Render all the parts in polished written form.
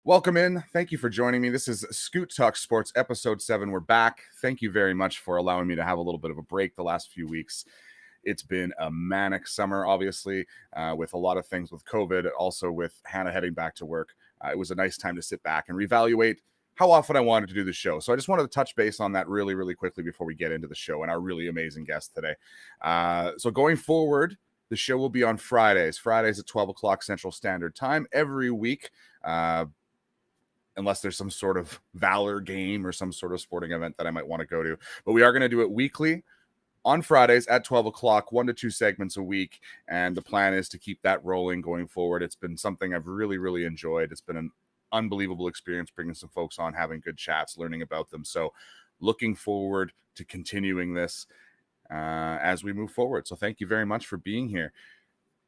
Welcome in. Thank you for joining me. This is Scoot Talk Sports, episode 7. We're back. Thank you very much for allowing me to have a little bit of a break the last few weeks. It's been a manic summer, obviously, with a lot of things with COVID, also with Hannah heading back to work. It was a nice time to sit back and reevaluate how often I wanted to do the show. So I just wanted to touch base on that really, really quickly before we get into the show and our really amazing guest today. So going forward, the show will be on Fridays at 12 o'clock Central Standard Time every week. Unless there's some sort of Valor game or some sort of sporting event that I might want to go to. But we are going to do it weekly on Fridays at 12 o'clock, 1 to 2 segments a week. And the plan is to keep that rolling going forward. It's been something I've really, really enjoyed. It's been an unbelievable experience bringing some folks on, having good chats, learning about them. So looking forward to continuing this as we move forward. So thank you very much for being here.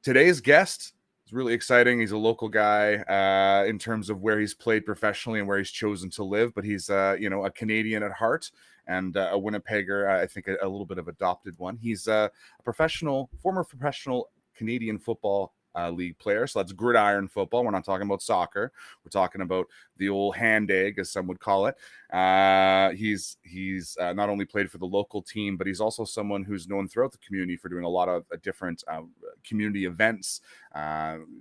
Today's guest, really exciting. He's a local guy in terms of where he's played professionally and where he's chosen to live, but he's a Canadian at heart and a Winnipegger, I think a little bit of adopted one. He's a former professional Canadian football league player. So that's gridiron football. We're not talking about soccer. We're talking about the old hand egg, as some would call it. He's not only played for the local team, but he's also someone who's known throughout the community for doing a lot of different community events,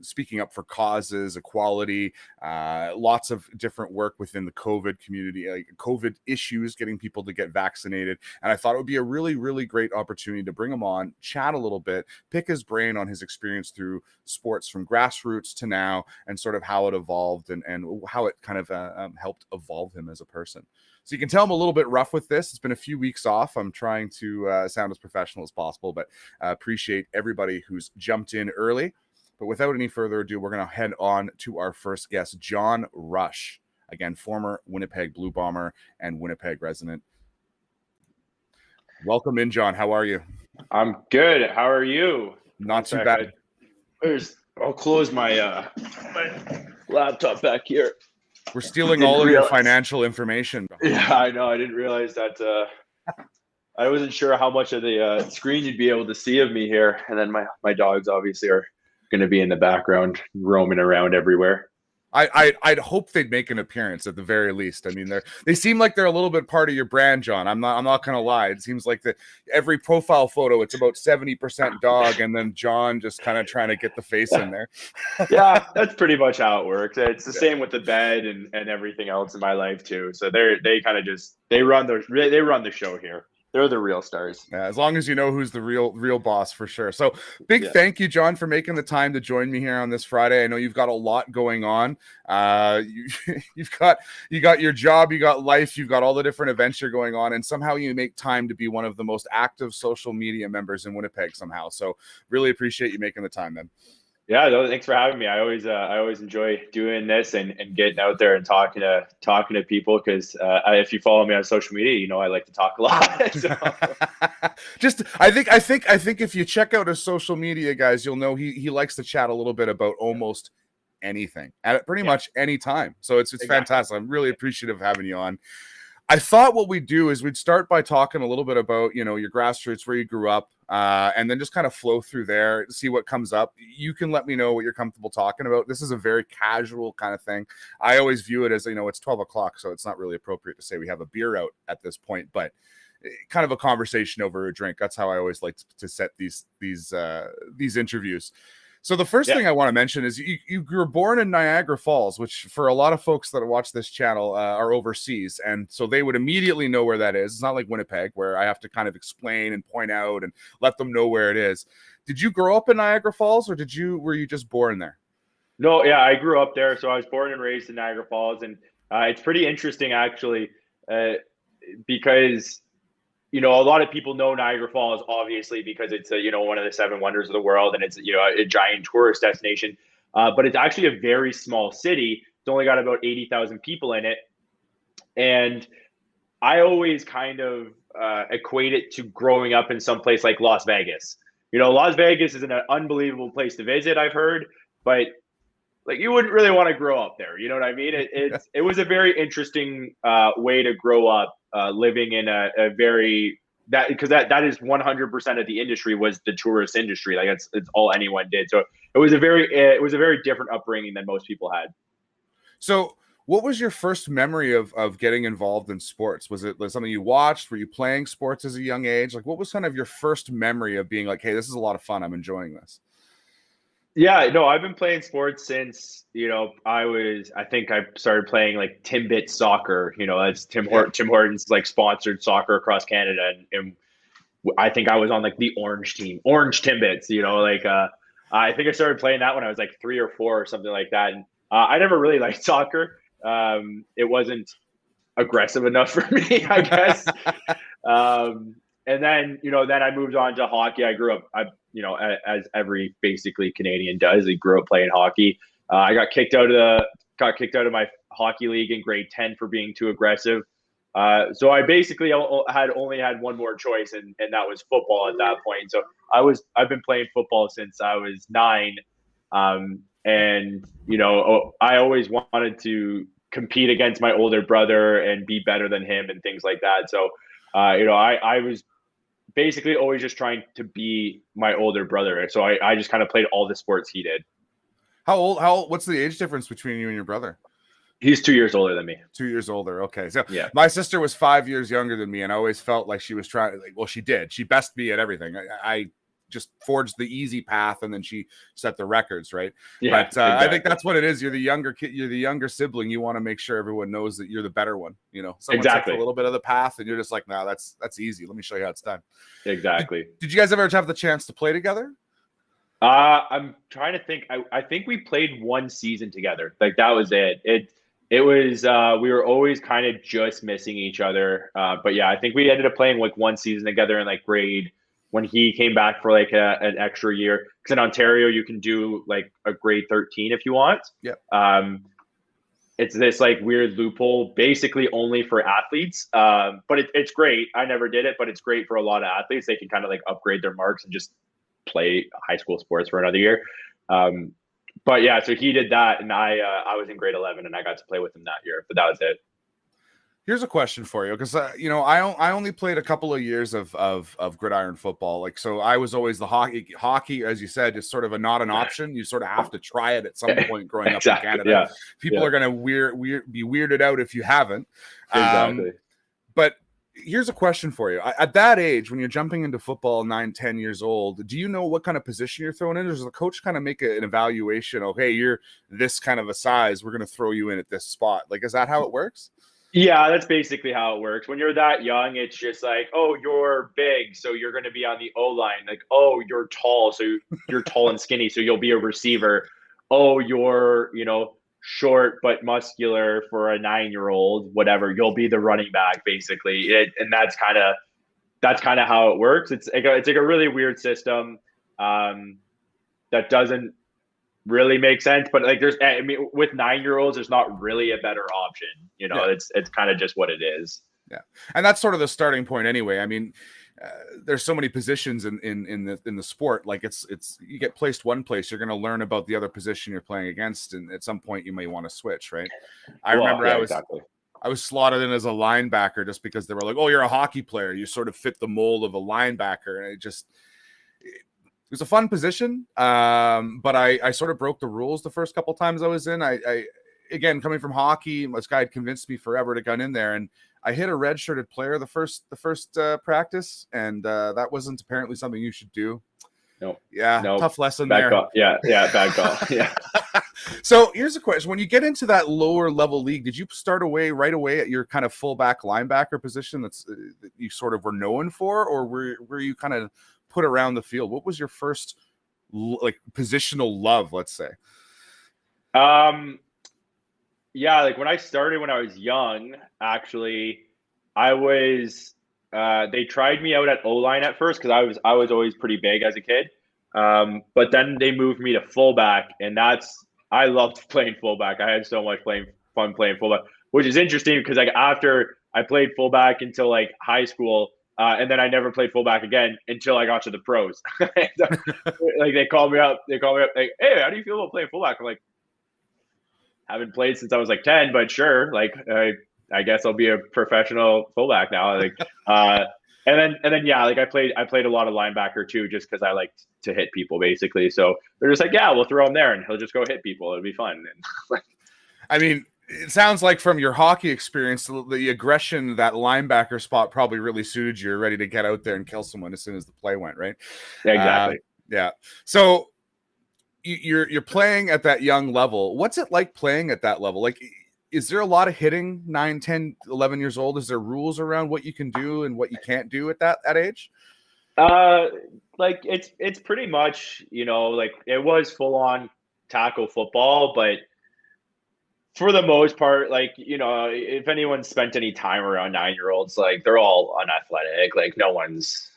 speaking up for causes, equality, lots of different work within the COVID community, like COVID issues, getting people to get vaccinated. And I thought it would be a really, really great opportunity to bring him on, chat a little bit, pick his brain on his experience through sports from grassroots to now, and sort of how it evolved and how it kind of helped evolve him as a person. So you can tell I'm a little bit rough with this. It's been a few weeks off. I'm trying to sound as professional as possible, but appreciate everybody who's jumped in early. But without any further ado, we're going to head on to our first guest, John Rush. Again, former Winnipeg Blue Bomber and Winnipeg resident. Welcome in, John. How are you? I'm good. How are you? Not too bad. I'll close my my laptop back here. We're stealing all of your financial information. Yeah, I know. I didn't realize that. I wasn't sure how much of the screen you'd be able to see of me here. And then my dogs obviously are going to be in the background, roaming around everywhere. I'd hope they'd make an appearance at the very least. I mean, they seem like they're a little bit part of your brand, John. I'm not gonna lie. It seems like every profile photo, it's about 70% dog, and then John just kind of trying to get the face in there. Yeah, that's pretty much how it works. It's the same with the bed and everything else in my life too. So they kind of just run the show here. They're the real stars. Yeah, as long as you know who's the real boss, for sure. So big thank you, John, for making the time to join me here on this Friday. I know you've got a lot going on. You got your job, you got life, you've got all the different events you're going on, and somehow you make time to be one of the most active social media members in Winnipeg somehow. So really appreciate you making the time, man. Yeah, thanks for having me. I always enjoy doing this and getting out there and talking to people because if you follow me on social media, you know I like to talk a lot. So. I think if you check out his social media, guys, you'll know he likes to chat a little bit about almost anything at pretty much any time. So it's exactly. Fantastic. I'm really appreciative of having you on. I thought what we'd do is we'd start by talking a little bit about, your grassroots, where you grew up, and then just kind of flow through there, see what comes up. You can let me know what you're comfortable talking about. This is a very casual kind of thing. I always view it as, it's 12 o'clock, so it's not really appropriate to say we have a beer out at this point, but kind of a conversation over a drink. That's how I always like to set these interviews. So the first thing I want to mention is you were born in Niagara Falls, which for a lot of folks that watch this channel are overseas. And so they would immediately know where that is. It's not like Winnipeg where I have to kind of explain and point out and let them know where it is. Did you grow up in Niagara Falls or were you just born there? No, yeah, I grew up there. So I was born and raised in Niagara Falls. And it's pretty interesting actually because a lot of people know Niagara Falls, obviously, because it's one of the 7 wonders of the world, and it's a giant tourist destination. But it's actually a very small city. It's only got about 80,000 people in it, and I always kind of equate it to growing up in some place like Las Vegas. Las Vegas is an unbelievable place to visit, I've heard, but like you wouldn't really want to grow up there. You know what I mean? It was a very interesting way to grow up. Living in a very because that is 100% of the industry was the tourist industry. Like it's all anyone did. So it was a very different upbringing than most people had. So What was your first memory of getting involved in sports? Was it something you watched? Were you playing sports as a young age? Like, what was kind of your first memory of being like, hey, this is a lot of fun, I'm enjoying this? Yeah, no, I've been playing sports since, I think I started playing like Timbit soccer. That's Yeah. Tim Hortons like sponsored soccer across Canada. And I think I was on like the orange team, orange Timbits, I think I started playing that when I was like 3 or 4 or something like that. And I never really liked soccer. It wasn't aggressive enough for me, I guess. And then I moved on to hockey. I grew up, as every basically Canadian does, I grew up playing hockey. I got kicked out of my hockey league in grade 10 for being too aggressive. So I basically had only had one more choice, and that was football at that point. So I've been playing football since I was 9. And I always wanted to compete against my older brother and be better than him and things like that. So, I was basically always just trying to be my older brother. So I just kind of played all the sports he did. How old, what's the age difference between you and your brother? He's 2 years older than me. 2 years older. Okay. So yeah, my sister was 5 years younger than me, and I always felt like she was trying, well, she did. She bested me at everything. I just forged the easy path, and then she set the records, right? Yeah, but exactly. I think that's what it is. You're the younger kid, you're the younger sibling. You want to make sure everyone knows that you're the better one. Someone Exactly. takes a little bit of the path, and you're just like, no, that's easy. Let me show you how it's done. Exactly. Did you guys ever have the chance to play together? I'm trying to think. I think we played one season together. Like that was it. It was we were always kind of just missing each other. But yeah, I think we ended up playing like one season together in like grade when he came back for like an extra year. Because in Ontario, you can do like a grade 13 if you want. Yeah. It's this like weird loophole, basically only for athletes. But it's great. I never did it, but it's great for a lot of athletes. They can kind of like upgrade their marks and just play high school sports for another year. But yeah, so he did that, and I was in grade 11, and I got to play with him that year. But that was it. Here's a question for you, because I only played a couple of years of gridiron football. Like, so I was always the hockey, as you said, is sort of not an option. You sort of have to try it at some point growing up in Canada. Yeah. People are gonna be weirded out if you haven't. Exactly. But here's a question for you. At that age, when you're jumping into football, 9-10 years old, do you know what kind of position you're thrown in? Does the coach kind of make an evaluation? Okay, you're this kind of a size, we're going to throw you in at this spot. Like, is that how it works? Yeah, that's basically how it works. When you're that young, it's just like, oh, you're big, so you're going to be on the O-line. Like, oh, you're tall, so you're tall and skinny, so you'll be a receiver. Oh, you're, short but muscular for a 9-year-old, whatever. You'll be the running back, basically. And that's kind of how it works. It's like a really weird system that doesn't really make sense. But like, with 9-year-olds, there's not really a better option. It's kind of just what it is. Yeah, and that's sort of the starting point anyway. I mean, there's so many positions in the sport. Like it's you get placed one place, you're going to learn about the other position you're playing against, and at some point you may want to switch, right? I remember I was slotted in as a linebacker just because they were like, oh, you're a hockey player, you sort of fit the mold of a linebacker, and it was a fun position. But I sort of broke the rules the first couple times I was in. I again, coming from hockey, this guy had convinced me forever to get in there, and I hit a red-shirted player the first practice, and that wasn't apparently something you should do. No. Yeah, nope. Tough lesson bad there. Call. Yeah, bad call. Yeah. So here's a question: when you get into that lower level league, did you start right away at your kind of fullback linebacker position that you sort of were known for, or were you kind of put around the field? What was your first like positional love, let's say? Yeah, like when I started when I was young, actually, I was they tried me out at O-line at first because I was always pretty big as a kid. But then they moved me to fullback, and I loved playing fullback. I had so much fun playing fullback, which is interesting because like after I played fullback until like high school, and then I never played fullback again until I got to the pros. Like they called me up like, hey, how do you feel about playing fullback? I'm like, haven't played since I was like 10, but sure. Like, I guess I'll be a professional fullback now. Like, and then, yeah, like I played a lot of linebacker too, just cause I like to hit people basically. So they're just like, yeah, we'll throw him there and he'll just go hit people. It'll be fun. And I mean, It sounds like from your hockey experience, the aggression, that linebacker spot probably really suited you. You're ready to get out there and kill someone as soon as the play went, right? Exactly. Yeah. So you're playing at that young level. What's it like playing at that level? Like, is there a lot of hitting 9, 10, 11 years old? Is there rules around what you can do and what you can't do at that age? Like it's pretty much, like it was full on tackle football, but for the most part, like, if anyone spent any time around 9-year-olds, like they're all unathletic. Like no one's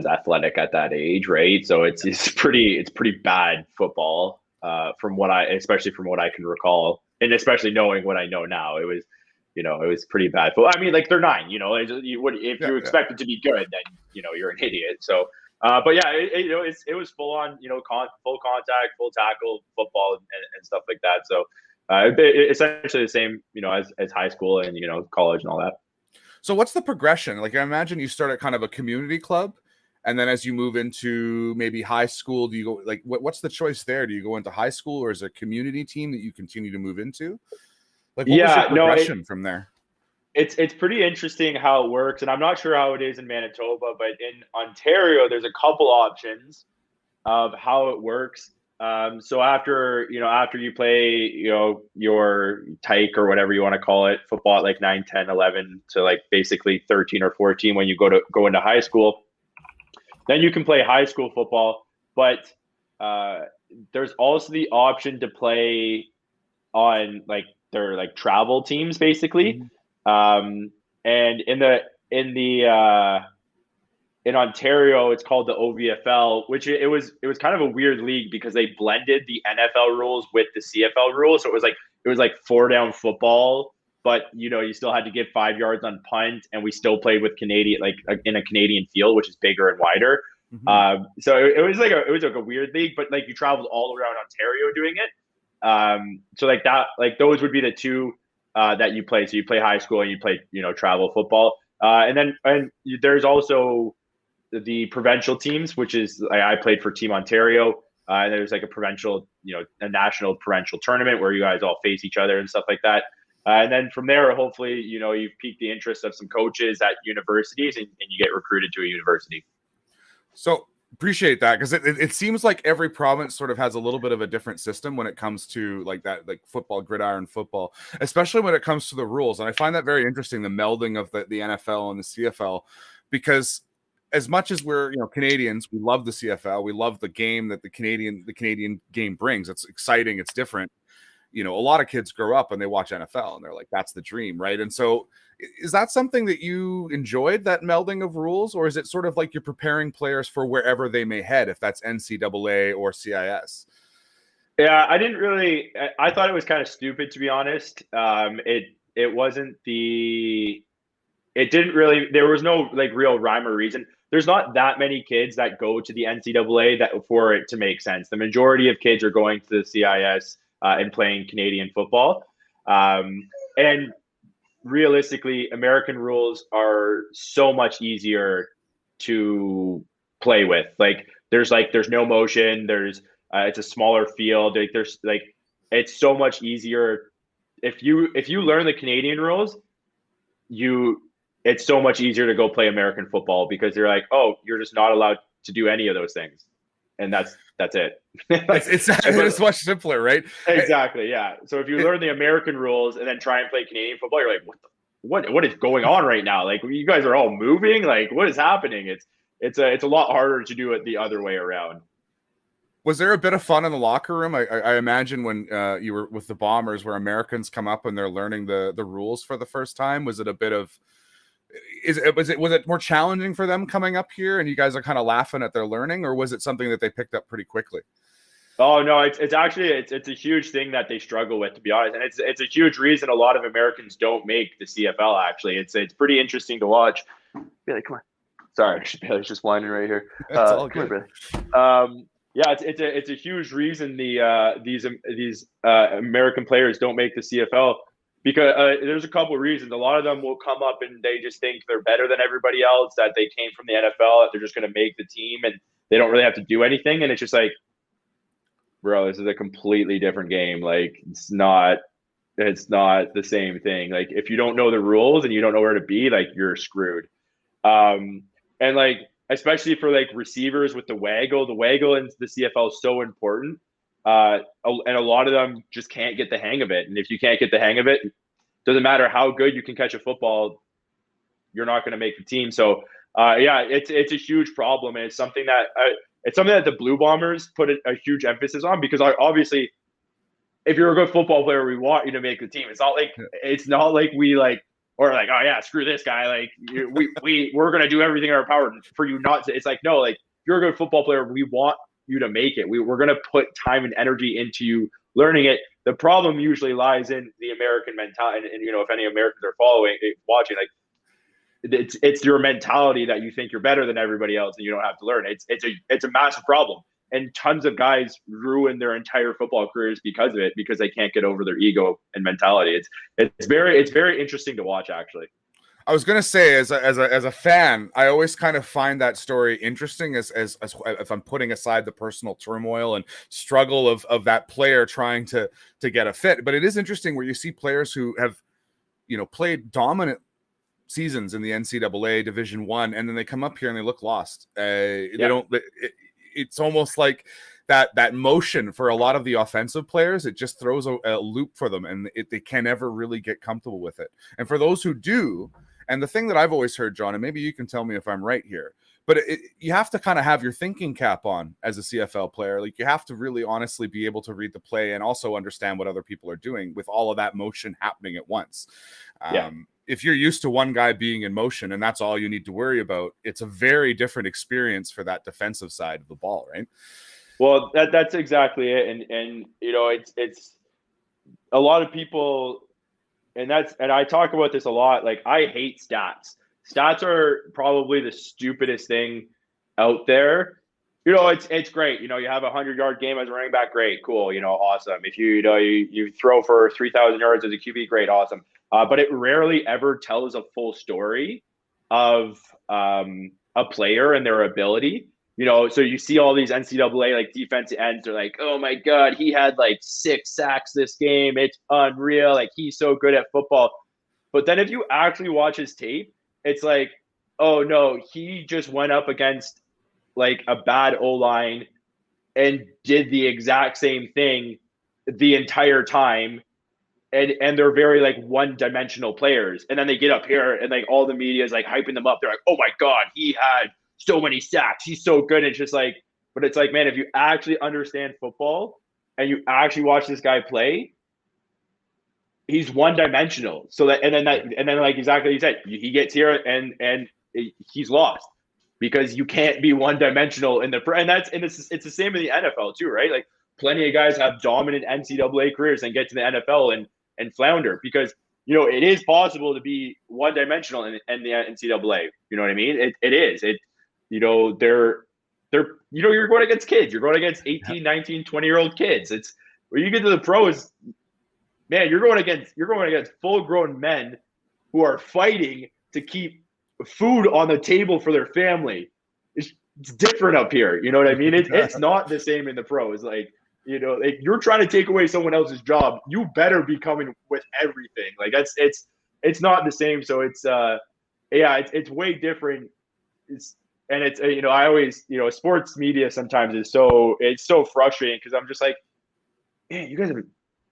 athletic at that age, right? So it's pretty bad football, especially from what I can recall, and especially knowing what I know now. It was pretty bad. But I mean, like they're 9. If Yeah, you yeah. expect it to be good, then you're an idiot. So, but yeah, it was full on, full contact, full tackle football and stuff like that. So, essentially the same, as high school and college and all that. So what's the progression? Like, I imagine you start at kind of a community club, and then as you move into maybe high school, do you go like what's the choice there? Do you go into high school, or is it a community team that you continue to move into? Like, what was your Yeah, no, progression from there? it's pretty interesting how it works, and I'm not sure how it is in Manitoba, but in Ontario, there's a couple options of how it works. So after you play, your tyke or whatever you want to call it, football at like 9, 10, 11 to like basically 13 or 14 when you go into high school, then you can play high school football. But uh, there's also the option to play on like their like travel teams basically. Mhm. And in Ontario, it's called the OVFL, which it was kind of a weird league because they blended the NFL rules with the CFL rules. So it was like 4-down football, but you still had to give 5 yards on punt, and we still played with Canadian, like in a Canadian field, which is bigger and wider. Mhm. So it was like a weird league, but like you traveled all around Ontario doing it. So like that, like those would be the two that you play. So you play high school and you play travel football, and there's also the provincial teams, which is like, I played for Team Ontario. And there's like a provincial, a national provincial tournament where you guys all face each other and stuff like that. And then from there, hopefully, you've piqued the interest of some coaches at universities, and you get recruited to a university. So appreciate that, because it seems like every province sort of has a little bit of a different system when it comes to like that, like football, gridiron football, especially when it comes to the rules. And I find that very interesting, the melding of the NFL and the CFL, because as much as we're Canadians, we love the CFL, we love the game that the Canadian game brings. It's exciting, it's different. A lot of kids grow up and they watch NFL and they're like, that's the dream, right? And so is that something that you enjoyed, that melding of rules, or is it sort of like you're preparing players for wherever they may head, if that's NCAA or CIS? Yeah, I didn't really. I thought it was kind of stupid, to be honest. It wasn't the. It didn't really. There was no like real rhyme or reason. There's not that many kids that go to the NCAA that for it to make sense. The majority of kids are going to the CIS and playing Canadian football. And realistically, American rules are so much easier to play with. There's no motion. It's a smaller field. It's so much easier if you learn the Canadian rules, you it's so much easier to go play American football because they're like, oh, you're just not allowed to do any of those things, and that's it. It's Like, it's but it's much simpler, right? exactly, yeah. So if you learn the American rules and then try and play Canadian football, you're like, what is going on right now? Like, you guys are all moving. Like, what is happening? It's a lot harder to do it the other way around. Was there a bit of fun in the locker room? I imagine when you were with the Bombers, where Americans come up and they're learning the rules for the first time. Was it a bit of was it more challenging for them coming up here, and you guys are kind of laughing at their learning, or was it something that they picked up pretty quickly? Oh no, it's actually it's a huge thing that they struggle with, to be honest, and it's a huge reason a lot of Americans don't make the CFL. Actually, it's pretty interesting to watch. Bailey, come on. Sorry, Bailey's just whining right here. That's all Come good. here, Bailey. Yeah, it's a huge reason these American players don't make the CFL because there's a couple of reasons. A lot of them will come up and they just think they're better than everybody else, that they came from the NFL, that they're just going to make the team and they don't really have to do anything. And it's just like, bro, this is a completely different game. Like, it's not. It's not the same thing. Like if you don't know the rules and you don't know where to be, like you're screwed. And like especially for like receivers with the waggle in the CFL is so important. And a lot of them just can't get the hang of it. And if you can't get the hang of it, doesn't matter how good you can catch a football, you're not going to make the team. So yeah, it's a huge problem, and it's something that the Blue Bombers put a huge emphasis on because obviously, if you're a good football player, we want you to make the team. It's not like we like or like, oh yeah, screw this guy. Like we're gonna do everything in our power for you not to. It's like no, like you're a good football player. We want you to make it. We're gonna put time and energy into you learning it. The problem usually lies in the American mentality, and if any Americans are watching, like it's your mentality that you think you're better than everybody else and you don't have to learn. It's a massive problem. And tons of guys ruin their entire football careers because of it, because they can't get over their ego and mentality. It's very interesting to watch, actually. I was gonna say, as a fan, I always kind of find that story interesting as if I'm putting aside the personal turmoil and struggle of that player trying to get a fit. But it is interesting where you see players who have, played dominant seasons in the NCAA Division I, and then they come up here and they look lost. They don't. It's almost like that motion for a lot of the offensive players. It just throws a loop for them, and they can never really get comfortable with it. And for those who do, and the thing that I've always heard, John, and maybe you can tell me if I'm right here, but you have to kind of have your thinking cap on as a CFL player. Like you have to really honestly be able to read the play and also understand what other people are doing with all of that motion happening at once. If you're used to one guy being in motion and that's all you need to worry about, it's a very different experience for that defensive side of the ball, right? Well, that's exactly it. And it's a lot of people, and I talk about this a lot. Like I hate stats. Stats are probably the stupidest thing out there. It's great. You have a 100-yard game as a running back, great, cool, awesome. If you throw for 3,000 yards as a QB, great, awesome. But it rarely ever tells a full story of a player and their ability. So you see all these NCAA like defensive ends are like, oh my God, he had like 6 sacks this game. It's unreal. Like he's so good at football. But then if you actually watch his tape, it's like, oh no, he just went up against like a bad O-line and did the exact same thing the entire time. And they're very like one-dimensional players. And then they get up here and like all the media is like hyping them up. They're like, oh my God, he had so many sacks. He's so good. And it's just like, but it's like, man, if you actually understand football and you actually watch this guy play, he's one-dimensional. So that, and then like exactly like you said, he gets here and he's lost because you can't be one-dimensional and it's the same in the NFL too, right? Like plenty of guys have dominant NCAA careers and get to the NFL and flounder because it is possible to be one-dimensional in the NCAA. You know what I mean? It is. You're going against kids. You're going against 18, 19, 20-year-old kids. It's when you get to the pros, man, you're going against full-grown men who are fighting to keep food on the table for their family. It's different up here. You know what I mean? It's not the same in the pros. Like, if you're trying to take away someone else's job, you better be coming with everything. Like it's not the same. So it's way different. I always, sports media sometimes it's so frustrating because I'm just like, man, you guys have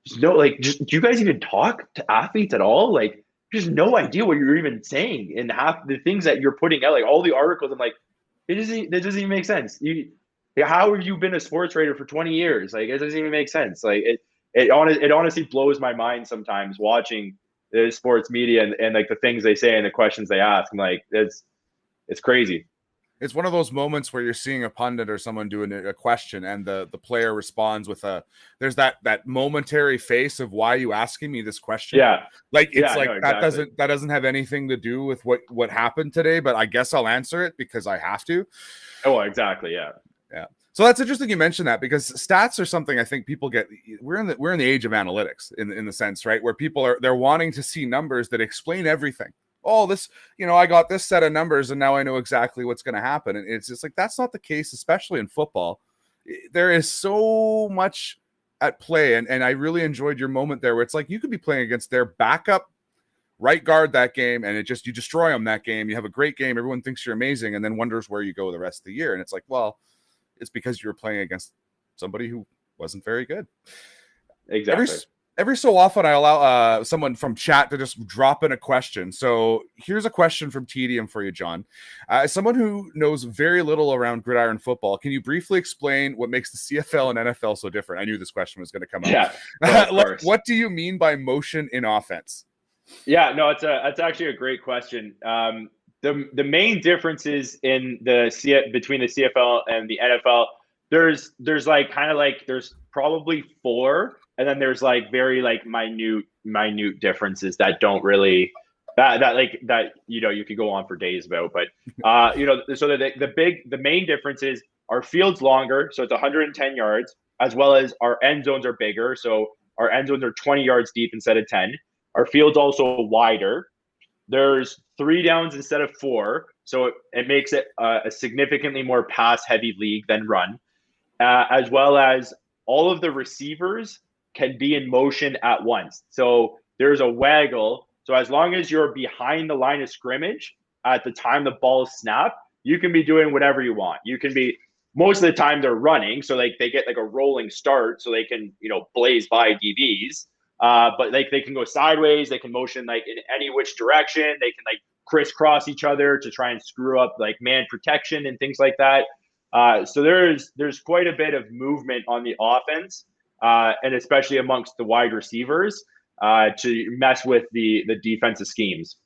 do you guys even talk to athletes at all? Like, there's no idea what you're even saying, and half the things that you're putting out, like all the articles, I'm like, that doesn't even make sense. How have you been a sports writer for 20 years? Like, it doesn't even make sense. Like, it honestly blows my mind sometimes watching the sports media and like the things they say and the questions they ask. I'm like, it's crazy. It's one of those moments where you're seeing a pundit or someone doing a question and the player responds with there's that momentary face of why are you asking me this question? Yeah. Like it's like no, exactly. that doesn't have anything to do with what happened today, but I guess I'll answer it because I have to. Oh, exactly. Yeah. Yeah. So that's interesting you mentioned that because stats are something I think people get. We're in the age of analytics in the sense, right, where people they're wanting to see numbers that explain everything. Oh, this, I got this set of numbers and now I know exactly what's going to happen. And it's just like, that's not the case, especially in football. There is so much at play. And I really enjoyed your moment there where it's like you could be playing against their backup right guard that game, and you destroy them that game. You have a great game. Everyone thinks you're amazing, and then wonders where you go the rest of the year. And it's like, well, it's because you were playing against somebody who wasn't very good. Exactly. Every so often, I allow someone from chat to just drop in a question. So here's a question from Tedium for you, John. As someone who knows very little around gridiron football, can you briefly explain what makes the CFL and NFL so different? I knew this question was going to come up. Yeah, what do you mean by motion in offense? Yeah, no, it's actually a great question. The main differences in between the CFL and the NFL, there's like there's probably four, and then there's like very like minute differences that don't really that you could go on for days about. But so the main differences are fields longer, so it's 110 yards, as well as our end zones are bigger, so our end zones are 20 yards deep instead of 10. Our field's also wider. There's 3 downs instead of 4, so it makes it a significantly more pass-heavy league than run, as well as all of the receivers can be in motion at once. So there's a waggle. So as long as you're behind the line of scrimmage at the time the ball is snapped, you can be doing whatever you want. You can be most of the time they're running, so like they get like a rolling start, so they can blaze by DBs. But like they can go sideways, they can motion like in any which direction, they can like crisscross each other to try and screw up like man protection and things like that. So there's quite a bit of movement on the offense, and especially amongst the wide receivers to mess with the defensive schemes.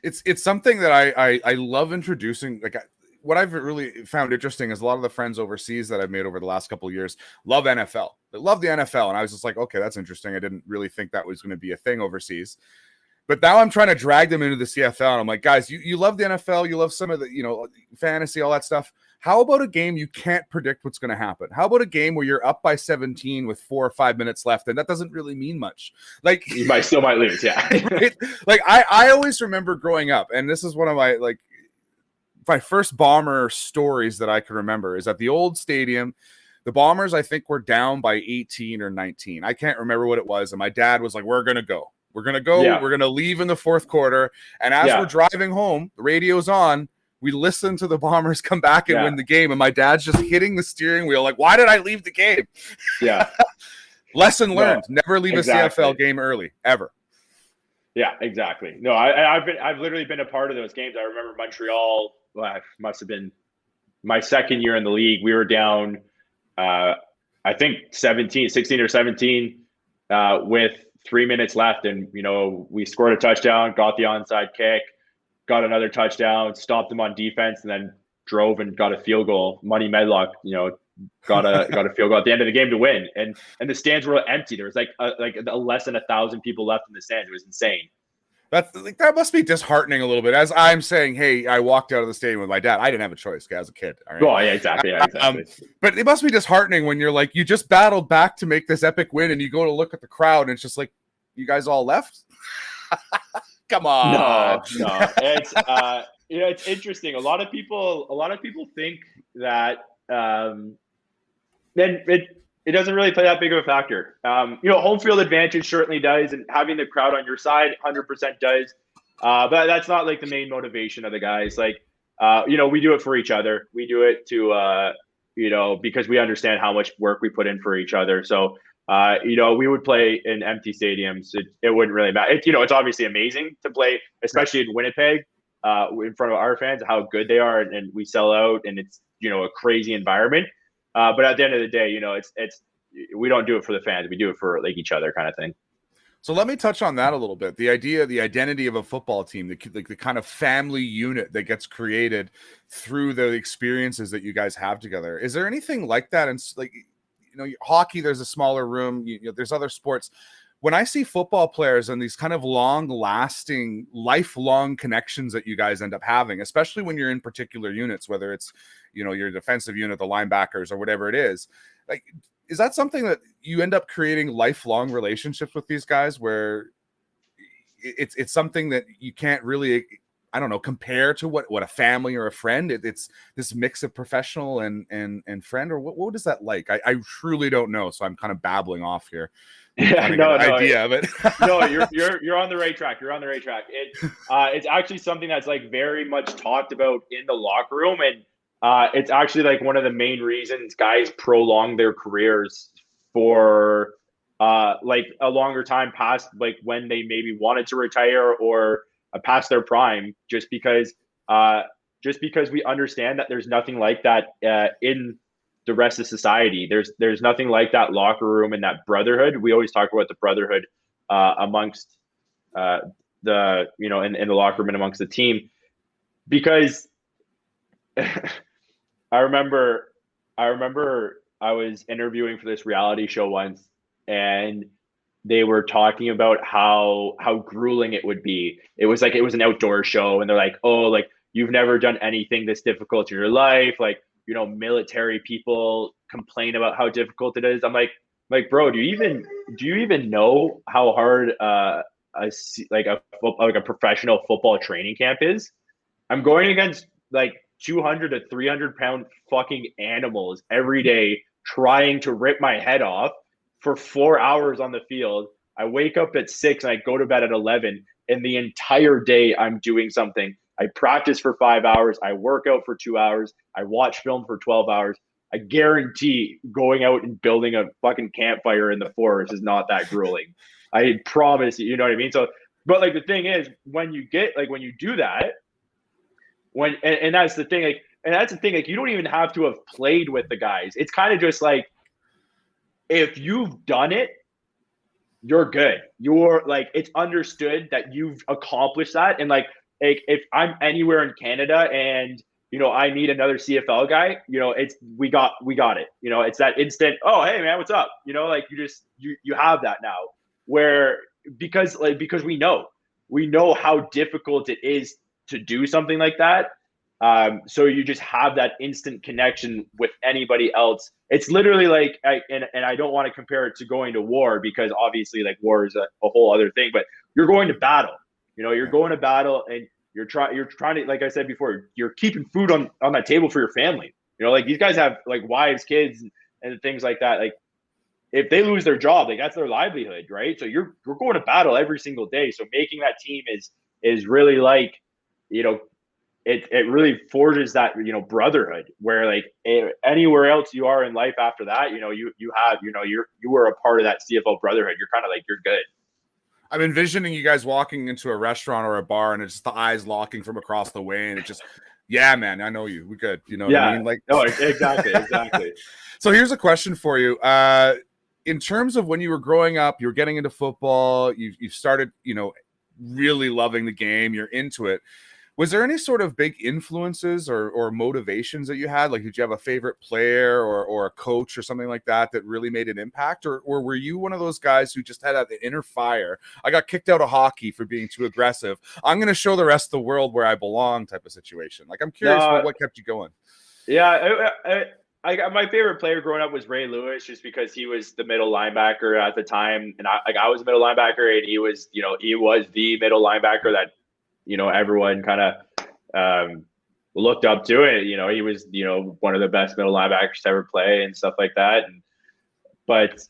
It's something that I love introducing. Like what I've really found interesting is a lot of the friends overseas that I've made over the last couple of years love NFL. They love the NFL. And I was just like, okay, that's interesting. I didn't really think that was going to be a thing overseas. But now I'm trying to drag them into the CFL. And I'm like, guys, you love the NFL. You love some of the, fantasy, all that stuff. How about a game you can't predict what's going to happen? How about a game where you're up by 17 with 4 or 5 minutes left? And that doesn't really mean much. Like you might lose. Yeah. Right? Like I always remember growing up, and this is one of my first Bomber stories that I can remember is at the old stadium. The Bombers, I think, were down by 18 or 19. I can't remember what it was. And my dad was like, we're going to go. We're going to go. Yeah. We're going to leave in the fourth quarter. And as we're driving home, the radio's on. We listen to the Bombers come back and win the game. And my dad's just hitting the steering wheel like, why did I leave the game? Yeah. Lesson learned. Never leave a CFL game early, ever. Yeah, exactly. No, I've literally been a part of those games. I remember Montreal. Well, it must have been my second year in the league. We were down, I think 16 or 17 with 3 minutes left. And, we scored a touchdown, got the onside kick, got another touchdown, stopped them on defense, and then drove and got a field goal. Money Medlock, got a field goal at the end of the game to win. And the stands were empty. There was like less than 1,000 people left in the stands. It was insane. That must be disheartening a little bit. As I'm saying, hey, I walked out of the stadium with my dad. I didn't have a choice as a kid. All right? Oh, yeah, exactly. Yeah, exactly. But it must be disheartening when you're like, you just battled back to make this epic win, and you go to look at the crowd, and it's just like, you guys all left? Come on. No. It's it's interesting. A lot of people think that then it doesn't really play that big of a factor. Home field advantage certainly does, and having the crowd on your side 100% does. But that's not like the main motivation of the guys. Like, we do it for each other. We do it to, because we understand how much work we put in for each other. So, we would play in empty stadiums. It wouldn't really matter. It's obviously amazing to play, especially in Winnipeg, in front of our fans, how good they are, and we sell out, and it's, a crazy environment. But at the end of the day, it's we don't do it for the fans. We do it for like each other kind of thing. So let me touch on that a little bit. The identity of a football team, the kind of family unit that gets created through the experiences that you guys have together. Is there anything like that? And like, hockey, there's a smaller room. There's other sports. When I see football players and these kind of long-lasting, lifelong connections that you guys end up having, especially when you're in particular units, whether it's, your defensive unit, the linebackers, or whatever it is, like, is that something that you end up creating lifelong relationships with these guys where it's something that you can't really I don't know, compare to what a family or a friend? It's this mix of professional and friend, or what is that like? I truly don't know, so I'm kind of babbling off here. Yeah, Trying to get an idea of it. No, you're on the right track. You're on the right track. It's actually something that's like very much talked about in the locker room, and it's actually like one of the main reasons guys prolong their careers for like a longer time past like when they maybe wanted to retire or past their prime, just because we understand that there's nothing like that in the rest of society. There's nothing like that locker room and that brotherhood. We always talk about the brotherhood amongst the in the locker room and amongst the team, because I remember I was interviewing for this reality show once, and they were talking about how grueling it would be. It was an outdoor show, and they're like, "Oh, like you've never done anything this difficult in your life." Like, military people complain about how difficult it is. I'm like, bro, do you even know how hard a professional football training camp is? I'm going against like 200 to 300 pound fucking animals every day, trying to rip my head off for 4 hours on the field. I wake up at 6 and I go to bed at 11, and the entire day I'm doing something. I practice for 5 hours. I work out for 2 hours. I watch film for 12 hours. I guarantee going out and building a fucking campfire in the forest is not that grueling. I promise you, you know what I mean? So, but like the thing is, when you do that, and that's the thing, like you don't even have to have played with the guys. It's kind of just like, if you've done it, you're good. You're like, it's understood that you've accomplished that. And like if I'm anywhere in Canada and I meet another CFL guy, it's we got it. It's that instant, oh hey man, what's up? Like you have that now, where because we know how difficult it is to do something like that. So you just have that instant connection with anybody else. It's literally like, and I don't want to compare it to going to war, because obviously like war is a whole other thing, but you're going to battle, you're going to battle, and you're trying to, like I said before, you're keeping food on that table for your family. Like these guys have like wives, kids, and things like that. Like if they lose their job, like that's their livelihood, right? So we're going to battle every single day. So making that team is really like, it really forges that brotherhood, where like anywhere else you are in life after that, you were a part of that CFL brotherhood. You're kind of like, you're good. I'm envisioning you guys walking into a restaurant or a bar, and it's just the eyes locking from across the way, and it just, yeah, man, I know you. We good. You know what I mean? Like, no, exactly. So here's a question for you. In terms of when you were growing up, you were getting into football, you started, really loving the game, you're into it. Was there any sort of big influences or motivations that you had? Like, did you have a favorite player or a coach or something like that really made an impact? Or were you one of those guys who just had that inner fire? I got kicked out of hockey for being too aggressive. I'm going to show the rest of the world where I belong type of situation. Like, I'm curious what kept you going. Yeah, my favorite player growing up was Ray Lewis, just because he was the middle linebacker at the time. And I was a middle linebacker, and he was the middle linebacker that everyone kind of looked up to it. He was, one of the best middle linebackers to ever play and stuff like that. But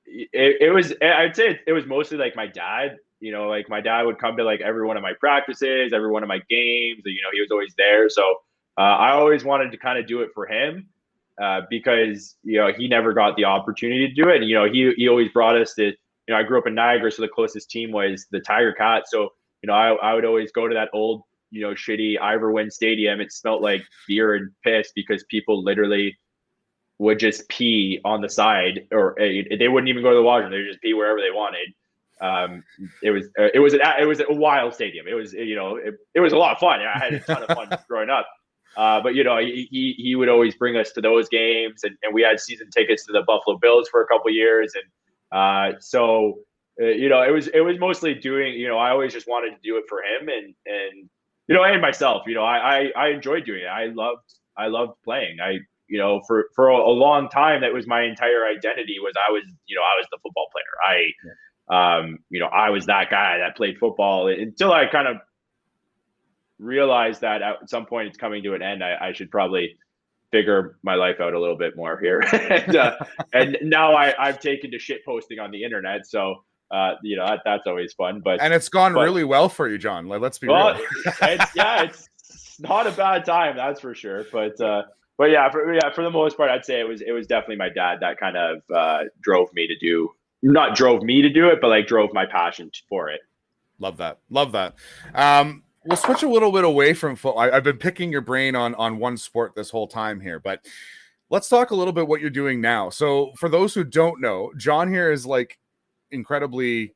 I'd say it was mostly like my dad. Like my dad would come to like every one of my practices, every one of my games. He was always there. So I always wanted to kind of do it for him, because he never got the opportunity to do it. And he always brought us to. I grew up in Niagara, so the closest team was the Tiger Cats. So I would always go to that old, shitty Iverwin Stadium. It smelled like beer and piss, because people literally would just pee on the side, or they wouldn't even go to the washroom. They would just pee wherever they wanted. It was a wild stadium. It was, it was a lot of fun. I had a ton of fun growing up. But he would always bring us to those games, and we had season tickets to the Buffalo Bills for a couple of years, and so. It was mostly doing, I always just wanted to do it for him and myself. I enjoyed doing it. I loved playing. For a long time, that was my entire identity, I was the football player. I was that guy that played football until I kind of realized that at some point it's coming to an end. I should probably figure my life out a little bit more here. And now I've taken to shit posting on the internet. So, that's always fun, and it's gone but really well for you, John. Like, let's be well, real. it's not a bad time. That's for sure. But yeah, for the most part, I'd say it was definitely my dad that kind of not drove me to do it, but like drove my passion for it. Love that. Love that. We'll switch a little bit away from football. I've been picking your brain on one sport this whole time here, but let's talk a little bit what you're doing now. So for those who don't know, John here is like incredibly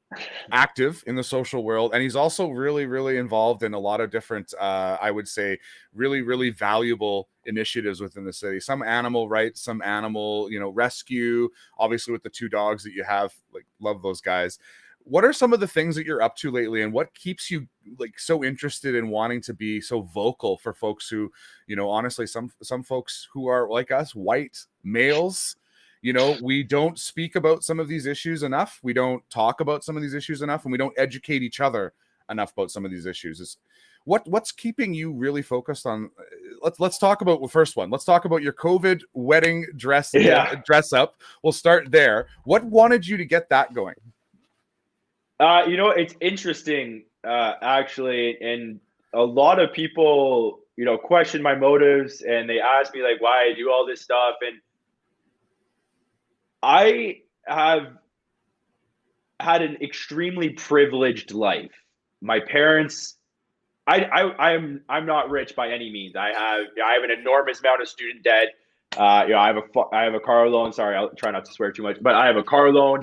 active in the social world, and he's also really, really involved in a lot of different, I would say, really, really valuable initiatives within the city. Some animal rights, some animal, rescue. Obviously, with the 2 dogs that you have, like, love those guys. What are some of the things that you're up to lately, and what keeps you like so interested in wanting to be so vocal for folks who, honestly, some folks who are like us, white males, we don't speak about some of these issues enough. We don't talk about some of these issues enough, and we don't educate each other enough about some of these issues. What's keeping you really focused on? Let's talk about the first one. Let's talk about your COVID wedding dress up. We'll start there. What wanted you to get that going? It's interesting, actually, and a lot of people, question my motives, and they ask me like why I do all this stuff, and I have had an extremely privileged life. My parents, I'm not rich by any means. I have an enormous amount of student debt. I have a car loan. Sorry, I'll try not to swear too much, but I have a car loan.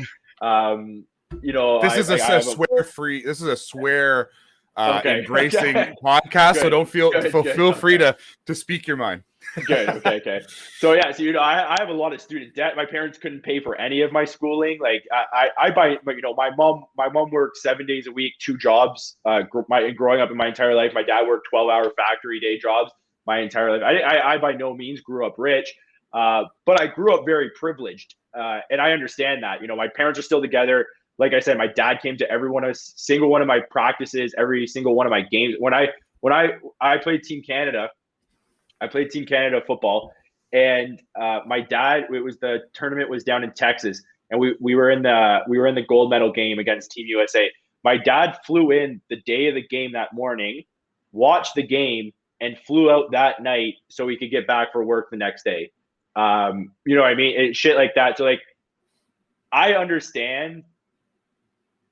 This is a swear-free. This is a swear embracing podcast. Good. So don't feel free to speak your mind. Good. Okay. So yeah, I have a lot of student debt. My parents couldn't pay for any of my schooling. Like I buy, my mom worked 7 days a week, 2 jobs. Growing up in my entire life, my dad worked 12-hour factory day jobs my entire life. I by no means grew up rich, but I grew up very privileged, and I understand that. My parents are still together. Like I said, my dad came to single one of my practices, every single one of my games. When I played Team Canada. I played Team Canada football, and my dad. The tournament was down in Texas, and we were in the gold medal game against Team USA. My dad flew in the day of the game that morning, watched the game, and flew out that night so he could get back for work the next day. You know what I mean? Shit like that. So like, I understand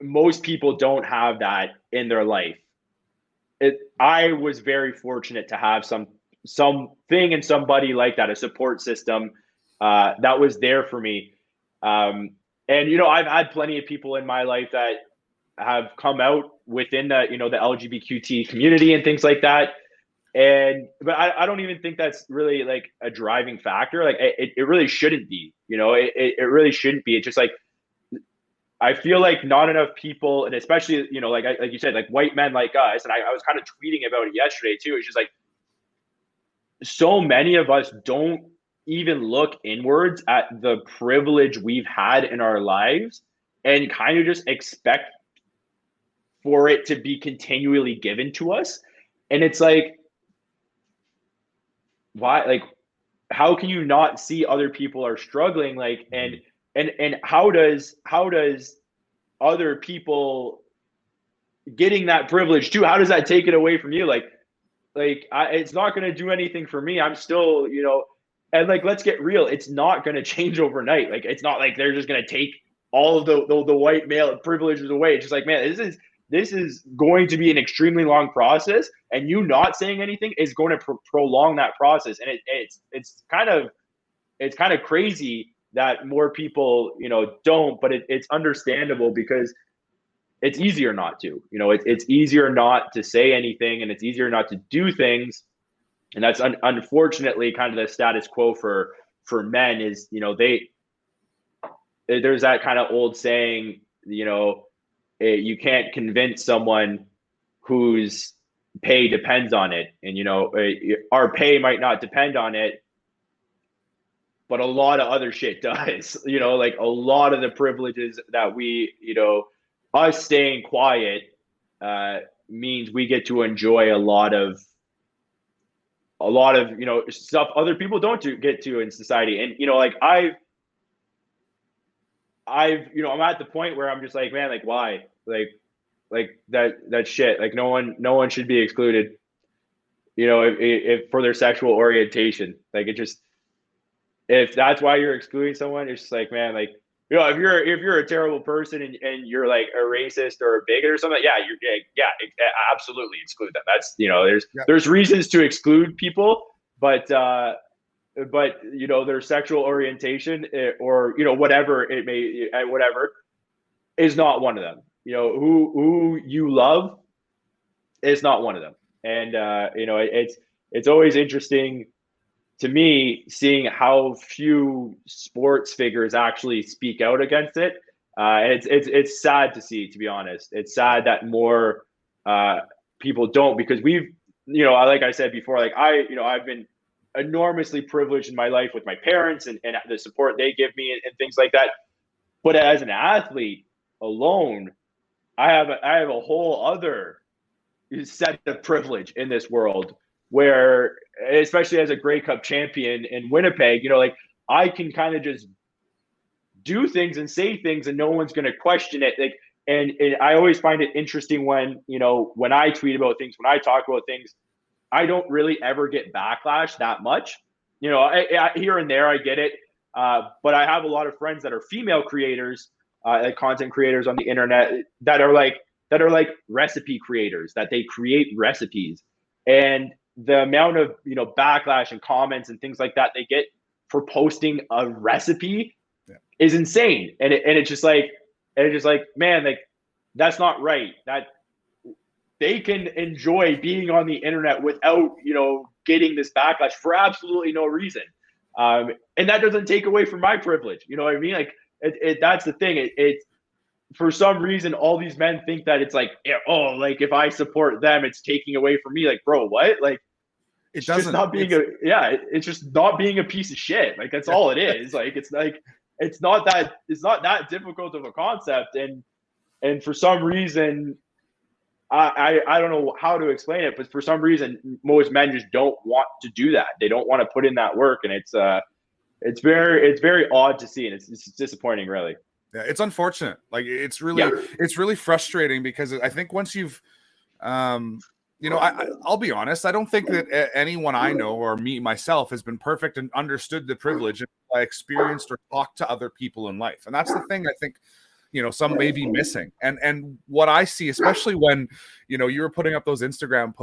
most people don't have that in their life. I was very fortunate to have something and somebody like that, a support system that was there for me. And I've had plenty of people in my life that have come out within the the LGBTQ community and things like that. But I don't even think that's really like a driving factor. Like it really shouldn't be. It really shouldn't be. It's just like, I feel like not enough people, and especially like you said, like white men like us, and I was kind of tweeting about it yesterday too. It's just like, so many of us don't even look inwards at the privilege we've had in our lives and kind of just expect for it to be continually given to us. And it's like, why? Like, how can you not see other people are struggling? Like, and how does other people getting that privilege too, how does that take it away from you? Like it's not going to do anything for me. I'm still, and like, let's get real. It's not going to change overnight. Like, it's not like they're just going to take all of the white male privileges away. It's just like, man, this is going to be an extremely long process, and you not saying anything is going to prolong that process. And it's kind of crazy that more people, don't, but it's understandable because it's easier not to. It's easier not to say anything, and it's easier not to do things. And that's unfortunately kind of the status quo for men is, there's that kind of old saying, you can't convince someone whose pay depends on it. And, our pay might not depend on it, but a lot of other shit does. Like a lot of the privileges that we, us staying quiet means we get to enjoy a lot of stuff other people don't get to in society. And like I'm at the point where I'm just like, man, like why, like that shit, like no one should be excluded, if for their sexual orientation. Like, it just, if that's why you're excluding someone, it's just like, man, like, if you're a terrible person and you're like a racist or a bigot or something, absolutely exclude them. That's, there's reasons to exclude people, but their sexual orientation, or whatever it may, whatever, is not one of them. Who you love is not one of them. And it's always interesting to me seeing how few sports figures actually speak out against it. And it's sad to see, to be honest. It's sad that more people don't, because we've, like I said before, like I've been enormously privileged in my life with my parents and the support they give me and things like that. But as an athlete alone, I have a whole other set of privilege in this world, where, especially as a Grey Cup champion in Winnipeg, like I can kind of just do things and say things and no one's going to question it. Like, and I always find it interesting when, when I tweet about things, when I talk about things, I don't really ever get backlash that much. I here and there I get it. But I have a lot of friends that are female creators, like content creators on the internet, that are like recipe creators, that they create recipes. And the amount of, backlash and comments and things like that they get for posting a recipe is insane. And it's just like, man, like, that's not right. That they can enjoy being on the internet without, getting this backlash for absolutely no reason. And that doesn't take away from my privilege. You know what I mean? Like, that's the thing. It's for some reason, all these men think that it's like, like if I support them, it's taking away from me. Like, bro, what? Like, it's just not being it's just not being a piece of shit. Like, that's all it is. Like, it's not that difficult of a concept. And for some reason, I don't know how to explain it, but for some reason, most men just don't want to do that. They don't want to put in that work. And it's very odd to see. And it's disappointing, really. Yeah, it's unfortunate. Like, it's really frustrating, because I think once you've, I'll be honest, I don't think that anyone I know, or me myself, has been perfect and understood the privilege I experienced or talked to other people in life. And that's the thing I think, some may be missing. And what I see, especially when, you were putting up those Instagram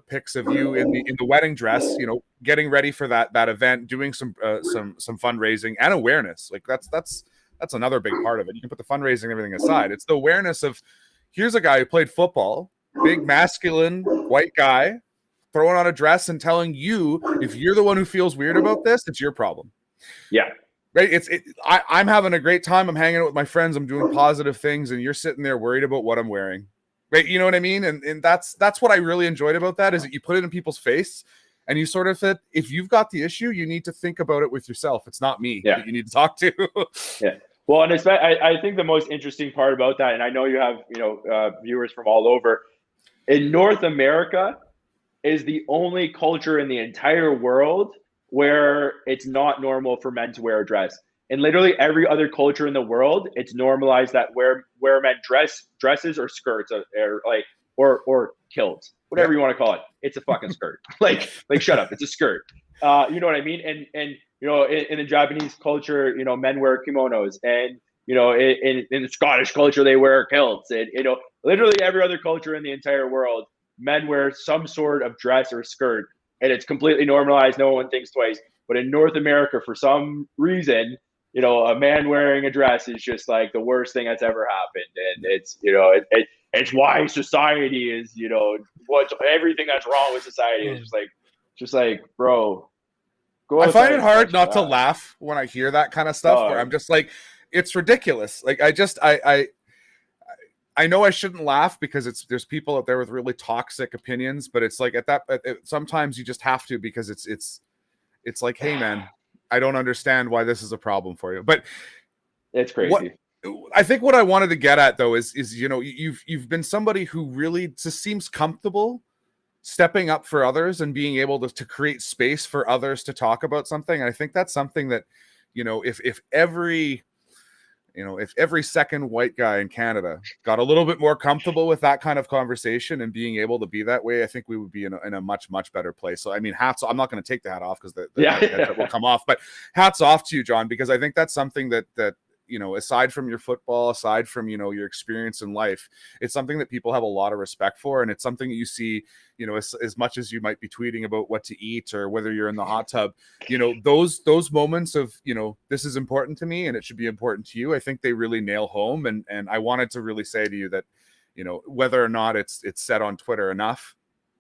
pics of you in the wedding dress, getting ready for that event, doing some fundraising and awareness. Like, that's another big part of it. You can put the fundraising and everything aside. It's the awareness of, here's a guy who played football, big masculine white guy, throwing on a dress and telling you, if you're the one who feels weird about this, it's your problem. Yeah. Right. I'm having a great time. I'm hanging out with my friends. I'm doing positive things. And you're sitting there worried about what I'm wearing. Right. You know what I mean? And that's what I really enjoyed about that, is that you put it in people's face. And you sort of said, if you've got the issue, you need to think about it with yourself. It's not me that you need to talk to. Yeah. Well, and I think the most interesting part about that, and I know you have, viewers from all over, in North America is the only culture in the entire world where it's not normal for men to wear a dress. In literally every other culture in the world, it's normalized that where men dresses or skirts or kilts, whatever you want to call it. It's a fucking skirt. like shut up. It's a skirt. You know what I mean? And in the Japanese culture, men wear kimonos, and in the Scottish culture they wear kilts, and literally every other culture in the entire world, men wear some sort of dress or skirt, and it's completely normalized. No one thinks twice. But in North America, for some reason, a man wearing a dress is just like the worst thing that's ever happened. And it's, it's why society is, what's everything that's wrong with society is just like, bro, go. I find it hard not to laugh when I hear that kind of stuff, where I'm just like, it's ridiculous. Like, I know I shouldn't laugh, because there's people out there with really toxic opinions, but it's like sometimes you just have to, because it's like, hey man, I don't understand why this is a problem for you. But it's crazy. I think what I wanted to get at though is you've been somebody who really just seems comfortable stepping up for others and being able to create space for others to talk about something. And I think that's something that, if every second white guy in Canada got a little bit more comfortable with that kind of conversation and being able to be that way, I think we would be in a much, much better place. So, I mean, I'm not going to take the hat off because the headset will come off, but hats off to you, John, because I think that's something that aside from your football, aside from, your experience in life, it's something that people have a lot of respect for. And it's something that you see, as much as you might be tweeting about what to eat or whether you're in the hot tub, those moments of, this is important to me and it should be important to you. I think they really nail home. And I wanted to really say to you that, whether or not it's said on Twitter enough,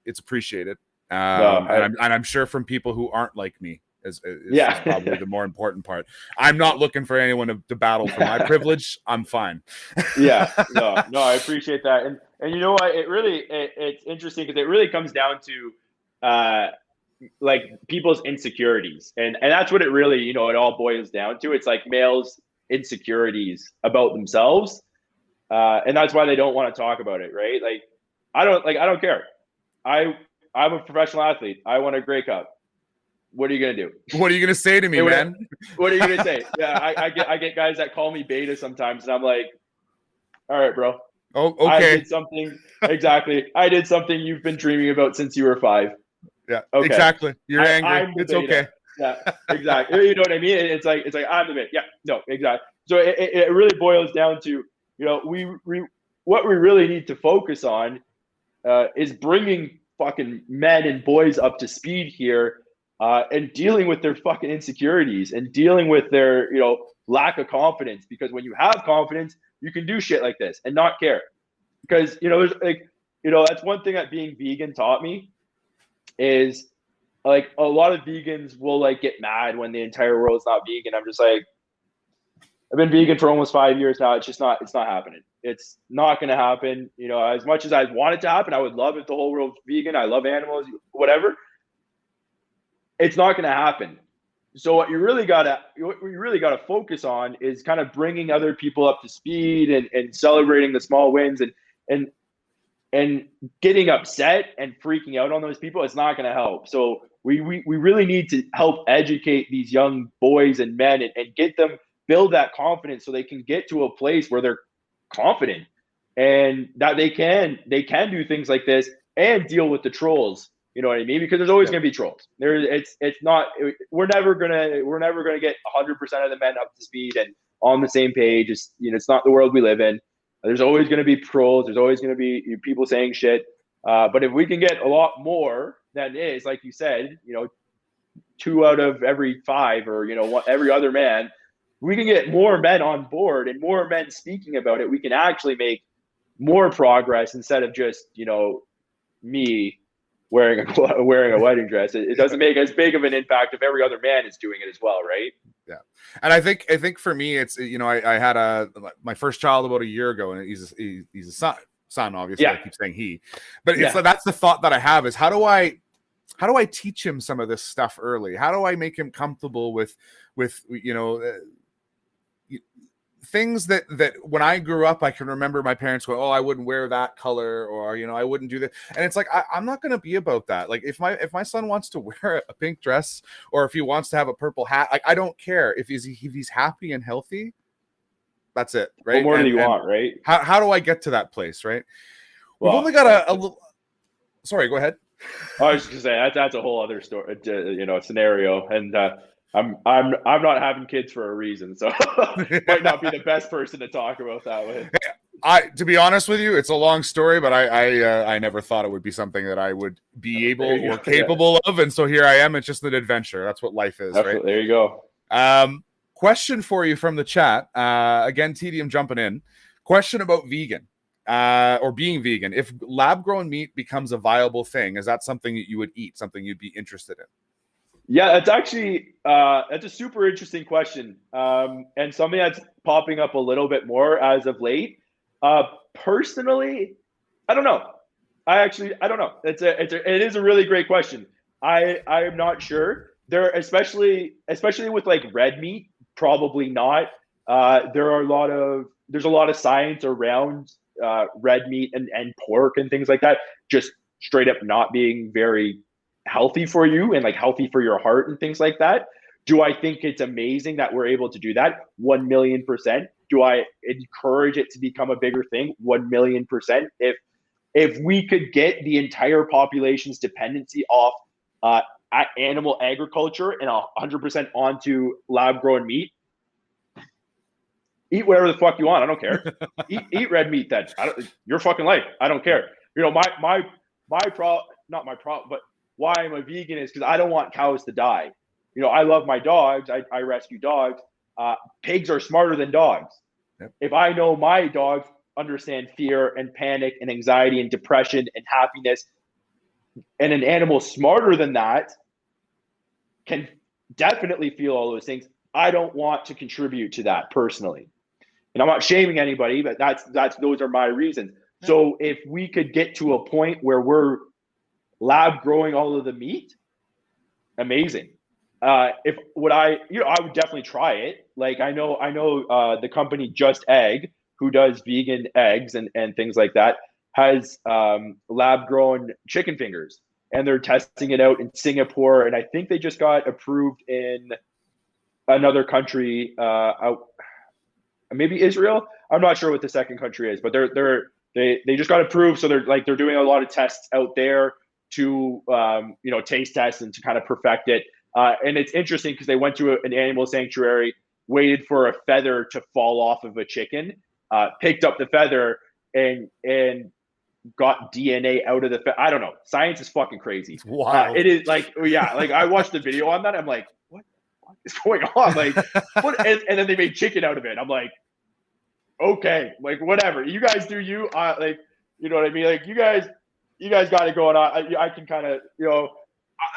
it's appreciated. And I'm sure from people who aren't like me, is probably the more important part. I'm not looking for anyone to battle for my privilege. I'm fine. No, I appreciate that. And you know what? It's interesting because it really comes down to like people's insecurities. And that's what it really, it all boils down to. It's like males' insecurities about themselves. And that's why they don't want to talk about it, right? Like, I don't care. I'm a professional athlete. I won a Grey Cup. What are you gonna do? What are you gonna say to me, man? What are you gonna say? Yeah, I get guys that call me beta sometimes, and I'm like, all right, bro. Oh, okay. I did something exactly. I did something you've been dreaming about since you were 5. Yeah, okay. Exactly. You're angry. It's beta. Okay. Yeah, exactly. You know what I mean? It's like I'm the beta. Yeah, no, exactly. So it really boils down to, what we really need to focus on is bringing fucking men and boys up to speed here. And dealing with their fucking insecurities and dealing with their, lack of confidence. Because when you have confidence, you can do shit like this and not care. Because, there's that's one thing that being vegan taught me is like a lot of vegans will like get mad when the entire world's not vegan. I'm just like, I've been vegan for almost 5 years now. It's not happening. It's not going to happen. As much as I want it to happen, I would love if the whole world's vegan. I love animals, whatever. It's not going to happen. So what you really gotta focus on is kind of bringing other people up to speed and celebrating the small wins and getting upset and freaking out on those people. It's not going to help. So we really need to help educate these young boys and men and get them build that confidence so they can get to a place where they're confident and that they can do things like this and deal with the trolls. You know what I mean? Because there's always going to be trolls. We're never gonna get 100% of the men up to speed and on the same page. It's not the world we live in. There's always going to be trolls. There's always going to be people saying shit. But if we can get a lot more than is, like you said, 2 out of every 5 or every other man, we can get more men on board and more men speaking about it. We can actually make more progress instead of just me wearing a wedding dress. It doesn't make as big of an impact if every other man is doing it as well, right? Yeah. And I think for me, it's, I had my first child about a year ago, and he's a son, obviously. Yeah. I keep saying he, but that's the thought that I have is how do I teach him some of this stuff early? How do I make him comfortable with things that when I grew up, I can remember my parents going, "Oh, I wouldn't wear that color," or I wouldn't do that. And it's like I'm not going to be about that. Like if my son wants to wear a pink dress or if he wants to have a purple hat, like I don't care if he's happy and healthy. That's it, right? What more do you want, right? How do I get to that place, right? We've only got a little. Sorry, go ahead. I was just gonna say that's a whole other story, scenario, and. I'm not having kids for a reason, so might not be the best person to talk about that with. To be honest with you, it's a long story, but I never thought it would be something that I would be able or capable of, and so here I am. It's just an adventure. That's what life is, right? There you go. Question for you from the chat. Again, TDM jumping in. Question about vegan. Or being vegan. If lab-grown meat becomes a viable thing, is that something that you would eat? Something you'd be interested in? Yeah, that's actually that's a super interesting question, and something that's popping up a little bit more as of late. Personally, I don't know. I don't know. It is a really great question. I'm not sure. There, especially with like red meat, probably not. There's a lot of science around red meat and pork and things like that, just straight up not being very healthy for you and like healthy for your heart and things like that. Do I think it's amazing that we're able to do that? 1,000,000%. Do I encourage it to become a bigger thing? 1,000,000%. If we could get the entire population's dependency off animal agriculture and 100% onto lab grown meat, eat whatever the fuck you want. I don't care. eat red meat then. Your fucking life. I don't care. You know, my problem, not my problem, but why I'm a vegan is because I don't want cows to die. You know, I love my dogs. I rescue dogs. Pigs are smarter than dogs. Yep. If I know my dogs understand fear and panic and anxiety and depression and happiness, and an animal smarter than that can definitely feel all those things, I don't want to contribute to that personally. And I'm not shaming anybody, but those are my reasons. Yep. So if we could get to a point where we're lab growing all of the meat, amazing. I would definitely try it. Like I know the company Just Egg, who does vegan eggs and things like that, has lab grown chicken fingers, and they're testing it out in Singapore, and I think they just got approved in another country, maybe Israel. I'm not sure what the second country is, but they just got approved, so they're doing a lot of tests out there to taste tests and to kind of perfect it. And it's interesting because they went to an animal sanctuary, waited for a feather to fall off of a chicken, picked up the feather and got DNA out of the feather. I don't know. Science is fucking crazy. Wow. It is like, yeah, like I watched the video on that. I'm like, what is going on? Like, and then they made chicken out of it. I'm like, okay, like whatever. You guys do you. Like, you know what I mean? Like you guys got it going on. I can kind of,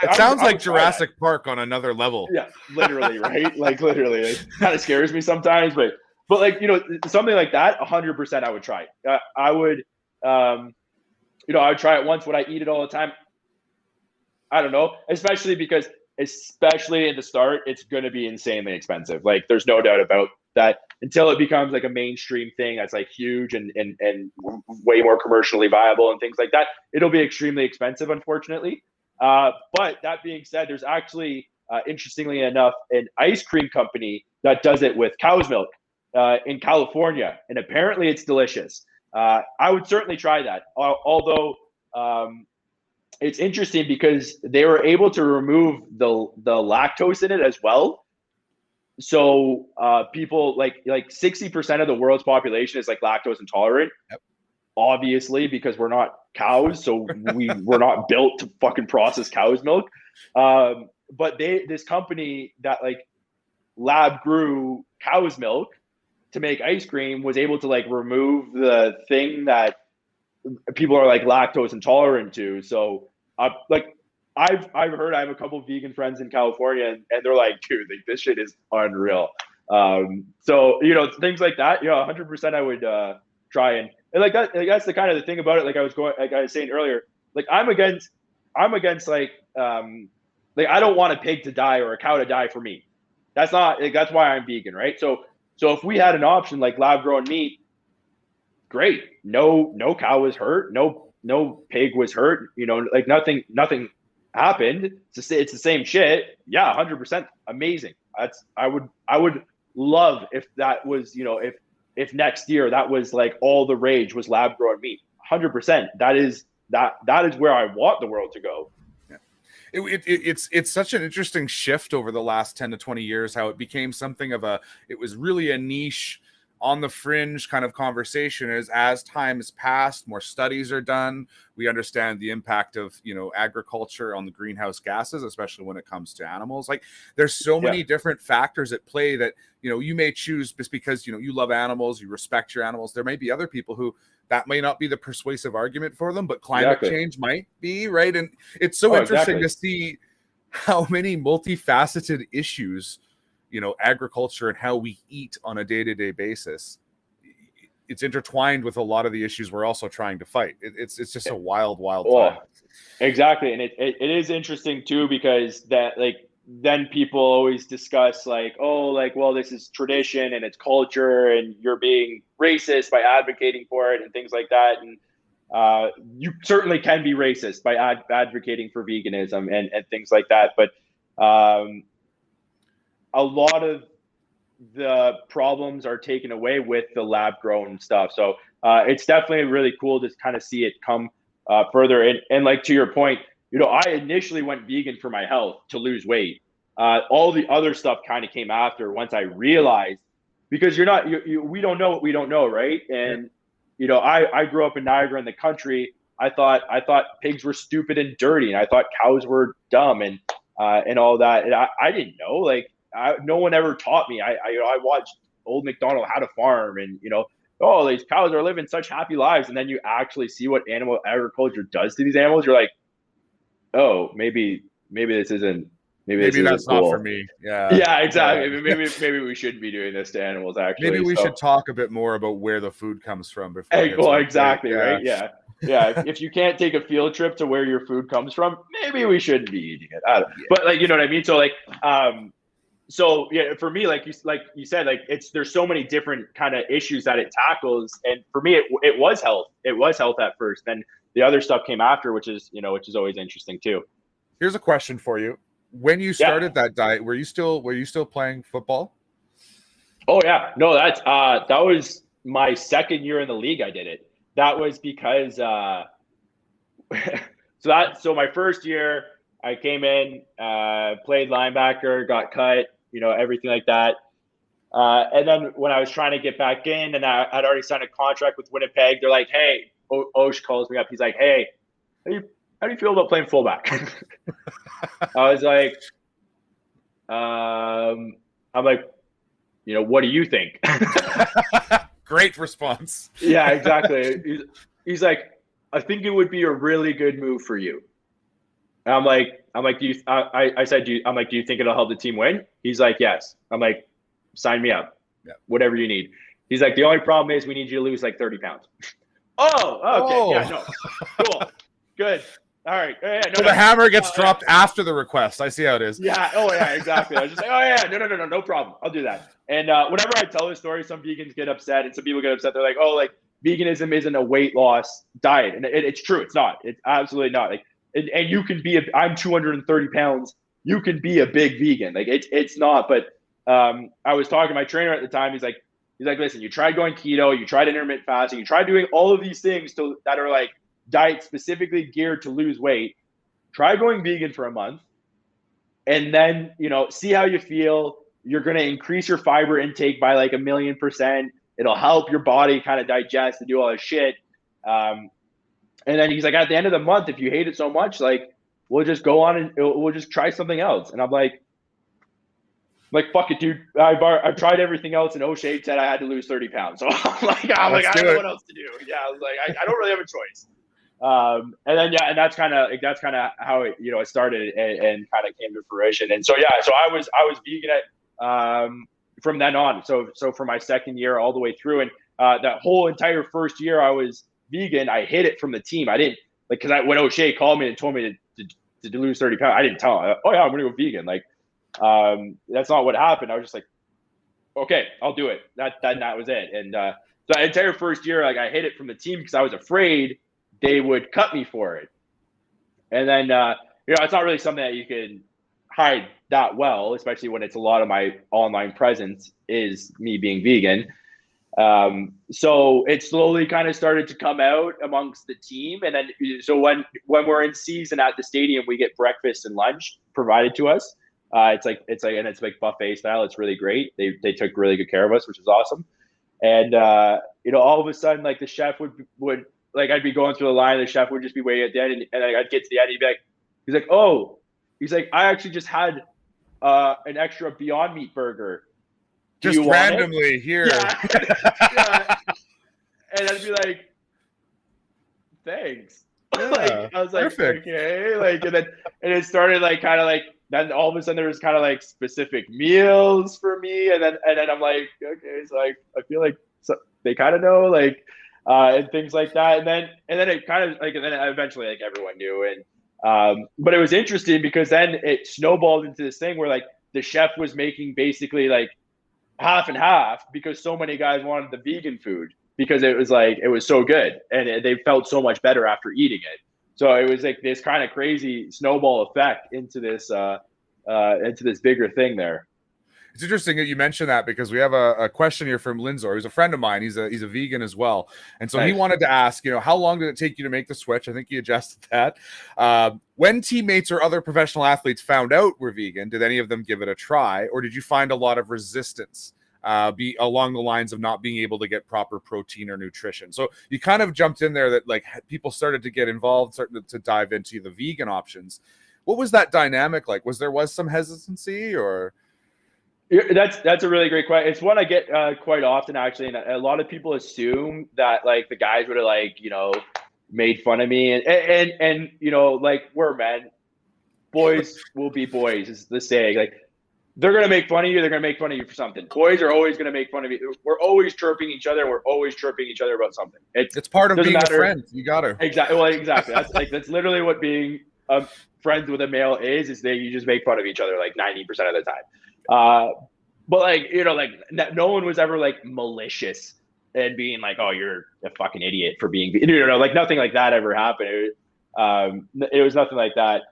It sounds like Jurassic Park on another level. Yeah, literally, right? Like literally, it kind of scares me sometimes, but like something like that, 100% I would try. I would, I would try it once. Would I eat it all the time? I don't know, especially because in the start, it's going to be insanely expensive. Like there's no doubt about that. Until it becomes like a mainstream thing that's like huge and way more commercially viable and things like that, it'll be extremely expensive, unfortunately. But that being said, there's actually, interestingly enough, an ice cream company that does it with cow's milk in California, and apparently it's delicious. I would certainly try that. Although it's interesting because they were able to remove the lactose in it as well. So people like 60% of the world's population is like lactose intolerant. Yep. Obviously, because we're not cows, so we're not built to fucking process cow's milk. But this company that like lab grew cow's milk to make ice cream was able to like remove the thing that people are like lactose intolerant to. So I've heard, I have a couple of vegan friends in California, and they're like, dude, like, this shit is unreal. So things like that, 100% I would try and like that. Like that's the kind of the thing about it. Like I was saying earlier, like I'm against like I don't want a pig to die or a cow to die for me. That's not like, that's why I'm vegan, right? So if we had an option like lab grown meat, great. No cow was hurt. No pig was hurt. Like nothing happened. It's the same shit. Yeah, 100% amazing. I would love if that was, if next year that was like all the rage was lab grown meat. 100%. That is where I want the world to go. Yeah. It's such an interesting shift over the last 10 to 20 years, how it became something of it was really a niche, on the fringe kind of conversation. As time has passed, more studies are done. We understand the impact of, agriculture on the greenhouse gases, especially when it comes to animals. Like there's so many different factors at play that, you may choose just because, you love animals, you respect your animals. There may be other people who that may not be the persuasive argument for them, but climate change might be, right? And it's so interesting to see how many multifaceted issues, agriculture and how we eat on a day-to-day basis, it's intertwined with a lot of the issues we're also trying to fight. It's just a wild time. Exactly. And it is interesting too, because that like then people always discuss like, oh, like, well, this is tradition and it's culture and you're being racist by advocating for it and things like that. And you certainly can be racist by advocating for veganism and things like that. But a lot of the problems are taken away with the lab grown stuff. So it's definitely really cool to kind of see it come further. And like, to your point, I initially went vegan for my health to lose weight. All the other stuff kind of came after once I realized, because we don't know what we don't know, right? And I grew up in Niagara in the country. I thought pigs were stupid and dirty, and I thought cows were dumb and all that. And I didn't know. Like, no one ever taught me. I watched Old MacDonald Had a Farm, and oh, these cows are living such happy lives, and then you actually see what animal agriculture does to these animals. You're like, oh, maybe this isn't. Maybe that's cool. not for me. Yeah. Yeah, exactly. Yeah. Maybe we shouldn't be doing this to animals. Actually, maybe we should talk a bit more about where the food comes from before. Well, exactly. Right. Yeah. Yeah. If you can't take a field trip to where your food comes from, maybe we shouldn't be eating it. But like, you know what I mean? So like, so yeah, for me, like you said, like there's so many different kind of issues that it tackles, and for me, it was health. It was health at first, then the other stuff came after, which is always interesting too. Here's a question for you: when you started that diet, were you still playing football? Oh yeah, no, that was my second year in the league. I did it. That was because so my first year I came in, played linebacker, got cut. Everything like that. And then when I was trying to get back in, and I'd already signed a contract with Winnipeg, they're like, hey, Osh calls me up. He's like, hey, how do you feel about playing fullback? I was like, I'm like, what do you think? Great response. Yeah, exactly. He's like, I think it would be a really good move for you. And I'm like, do you? I said, do you think it'll help the team win? He's like, yes. I'm like, sign me up. Yeah. Whatever you need. He's like, the only problem is we need you to lose like 30 pounds. Oh, okay. Oh. Yeah, no. Cool. Good. All right. Yeah, so the hammer gets dropped after the request. I see how it is. Yeah. Oh, yeah, exactly. I was just like, oh, yeah, no problem. I'll do that. And whenever I tell this story, some vegans get upset, and some people get upset. They're like, oh, like veganism isn't a weight loss diet. And it's true. It's not. It's absolutely not. Like, and you can be I'm 230 pounds. You can be a big vegan. Like it's not. But I was talking to my trainer at the time. He's like, listen, you tried going keto, you tried intermittent fasting, you tried doing all of these things that are like diets specifically geared to lose weight. Try going vegan for a month, and then see how you feel. You're going to increase your fiber intake by like 1,000,000%. It'll help your body kind of digest and do all this shit. And then he's like, at the end of the month, if you hate it so much, like, we'll just go on and we'll just try something else. And I'm like, fuck it, dude. I tried everything else, and O'Shea said I had to lose 30 pounds. So I'm like, I don't know what else to do. Yeah, I was like, I don't really have a choice. And then and that's kind of how it it started and kind of came to fruition. And so so I was vegan from then on. So for my second year all the way through, and that whole entire first year I was vegan, I hid it from the team. I didn't because when O'Shea called me and told me to lose 30 pounds, I didn't tell him, oh yeah, I'm gonna go vegan. Like that's not what happened. I was just like, okay, I'll do it. That was it. And so the entire first year, like, I hid it from the team because I was afraid they would cut me for it. And then it's not really something that you can hide that well, especially when it's a lot of my online presence is me being vegan. So it slowly kind of started to come out amongst the team. And then, so when we're in season at the stadium, we get breakfast and lunch provided to us. It's like buffet style. It's really great. They took really good care of us, which is awesome. And, all of a sudden, like, the chef would like, I'd be going through the line, the chef would just be waiting at the end, and I'd get to the end, he's like, I actually just had an extra Beyond Meat burger. Just randomly here. Yeah. And I'd be like, thanks. Yeah, like, I was like, perfect. Okay. Like, and it started like kind of like, then all of a sudden there was kind of like specific meals for me. And then I'm like, okay, so I feel like they kind of know, like, and things like that. And then it kind of like, and then eventually like everyone knew. But it was interesting because then it snowballed into this thing where like the chef was making basically like half and half because so many guys wanted the vegan food because it was so good and they felt so much better after eating it. So it was like this kind of crazy snowball effect into this bigger thing there. It's interesting that you mentioned that because we have a question here from Linzor, who's a friend of mine. He's a vegan as well. And so he wanted to ask, how long did it take you to make the switch? I think you adjusted that. When teammates or other professional athletes found out we're vegan, did any of them give it a try? Or did you find a lot of resistance be along the lines of not being able to get proper protein or nutrition? So you kind of jumped in there that like people started to get involved, started to dive into the vegan options. What was that dynamic like? Was some hesitancy or... That's a really great question. It's one I get quite often, actually, and a lot of people assume that like the guys would have made fun of me, and like we're men, boys will be boys is the saying. Like they're gonna make fun of you, they're gonna make fun of you for something. Boys are always gonna make fun of you. We're always chirping each other. We're always chirping each other about something. It's part of being a friend. You got to exactly. Well, exactly. That's literally what being friends with a male is that you just make fun of each other like 90% of the time. But like, no one was ever like malicious and being like, oh, you're a fucking idiot for being, like nothing like that ever happened. It was nothing like that.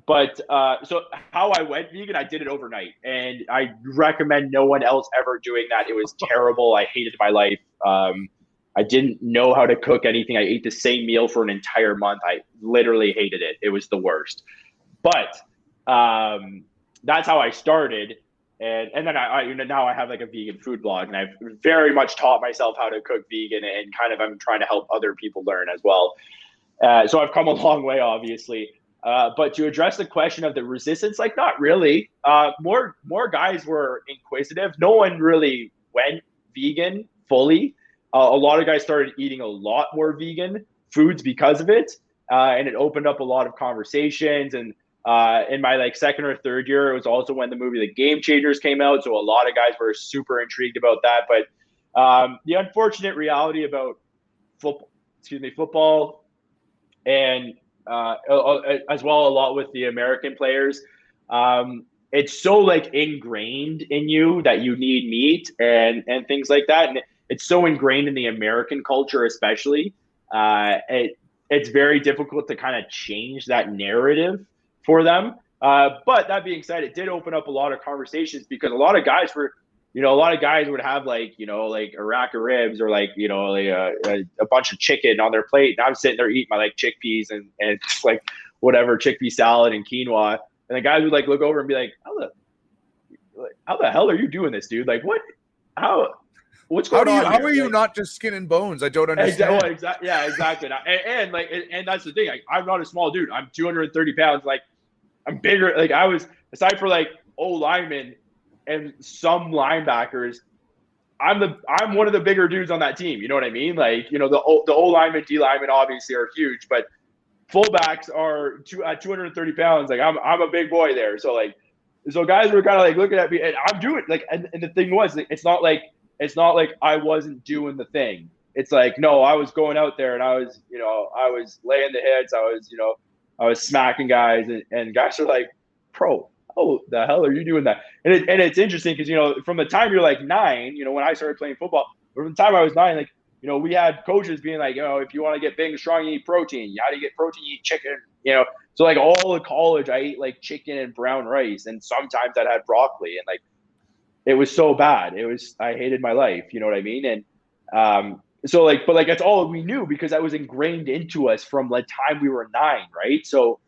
But so how I went vegan, I did it overnight, and I recommend no one else ever doing that. It was terrible. I hated my life. I didn't know how to cook anything. I ate the same meal for an entire month. I literally hated it. It was the worst. But that's how I started. And then I now I have like a vegan food blog, and I've very much taught myself how to cook vegan, and kind of I'm trying to help other people learn as well. So I've come a long way, obviously. But to address the question of the resistance, like not really. More guys were inquisitive. No one really went vegan fully. A lot of guys started eating a lot more vegan foods because of it, and it opened up a lot of conversations. And in my like second or third year, it was also when the movie The Game Changers came out, so a lot of guys were super intrigued about that. But the unfortunate reality about football, and as well a lot with the American players, it's so like ingrained in you that you need meat and things like that, and it's so ingrained in the American culture, especially. It's very difficult to kind of change that narrative for them. But that being said, it did open up a lot of conversations, because a lot of guys would have like a rack of ribs, or like a bunch of chicken on their plate, and I'm sitting there eating my like chickpeas and like whatever chickpea salad and quinoa, and the guys would like look over and be like, how the hell are you doing this, dude? Like what's going on? How are you not just skin and bones? I don't understand. Exactly. Yeah, exactly. And that's the thing. Like, I'm not a small dude. I'm 230 pounds. Like, I'm bigger. Like, I was, aside for like O linemen and some linebackers, I'm one of the bigger dudes on that team. You know what I mean? Like, the O linemen, D linemen obviously are huge, but fullbacks are at 230 pounds. Like, I'm a big boy there. So guys were kind of like looking at me, and I'm doing like, and the thing was, like, it's not like I wasn't doing the thing. It's like, no, I was going out there and I was laying the hits. I was smacking guys, and guys are like, bro, how the hell are you doing that? And it's interesting because, from the time you're like 9, when I started playing football, from the time I was 9, like, we had coaches being like, if you want to get big and strong, you eat protein. How do you get protein? You eat chicken, So like all of college, I ate like chicken and brown rice, and sometimes I'd had broccoli, and like, it was so bad. I hated my life. You know what I mean? And but that's all we knew, because that was ingrained into us from the time we were 9, right? So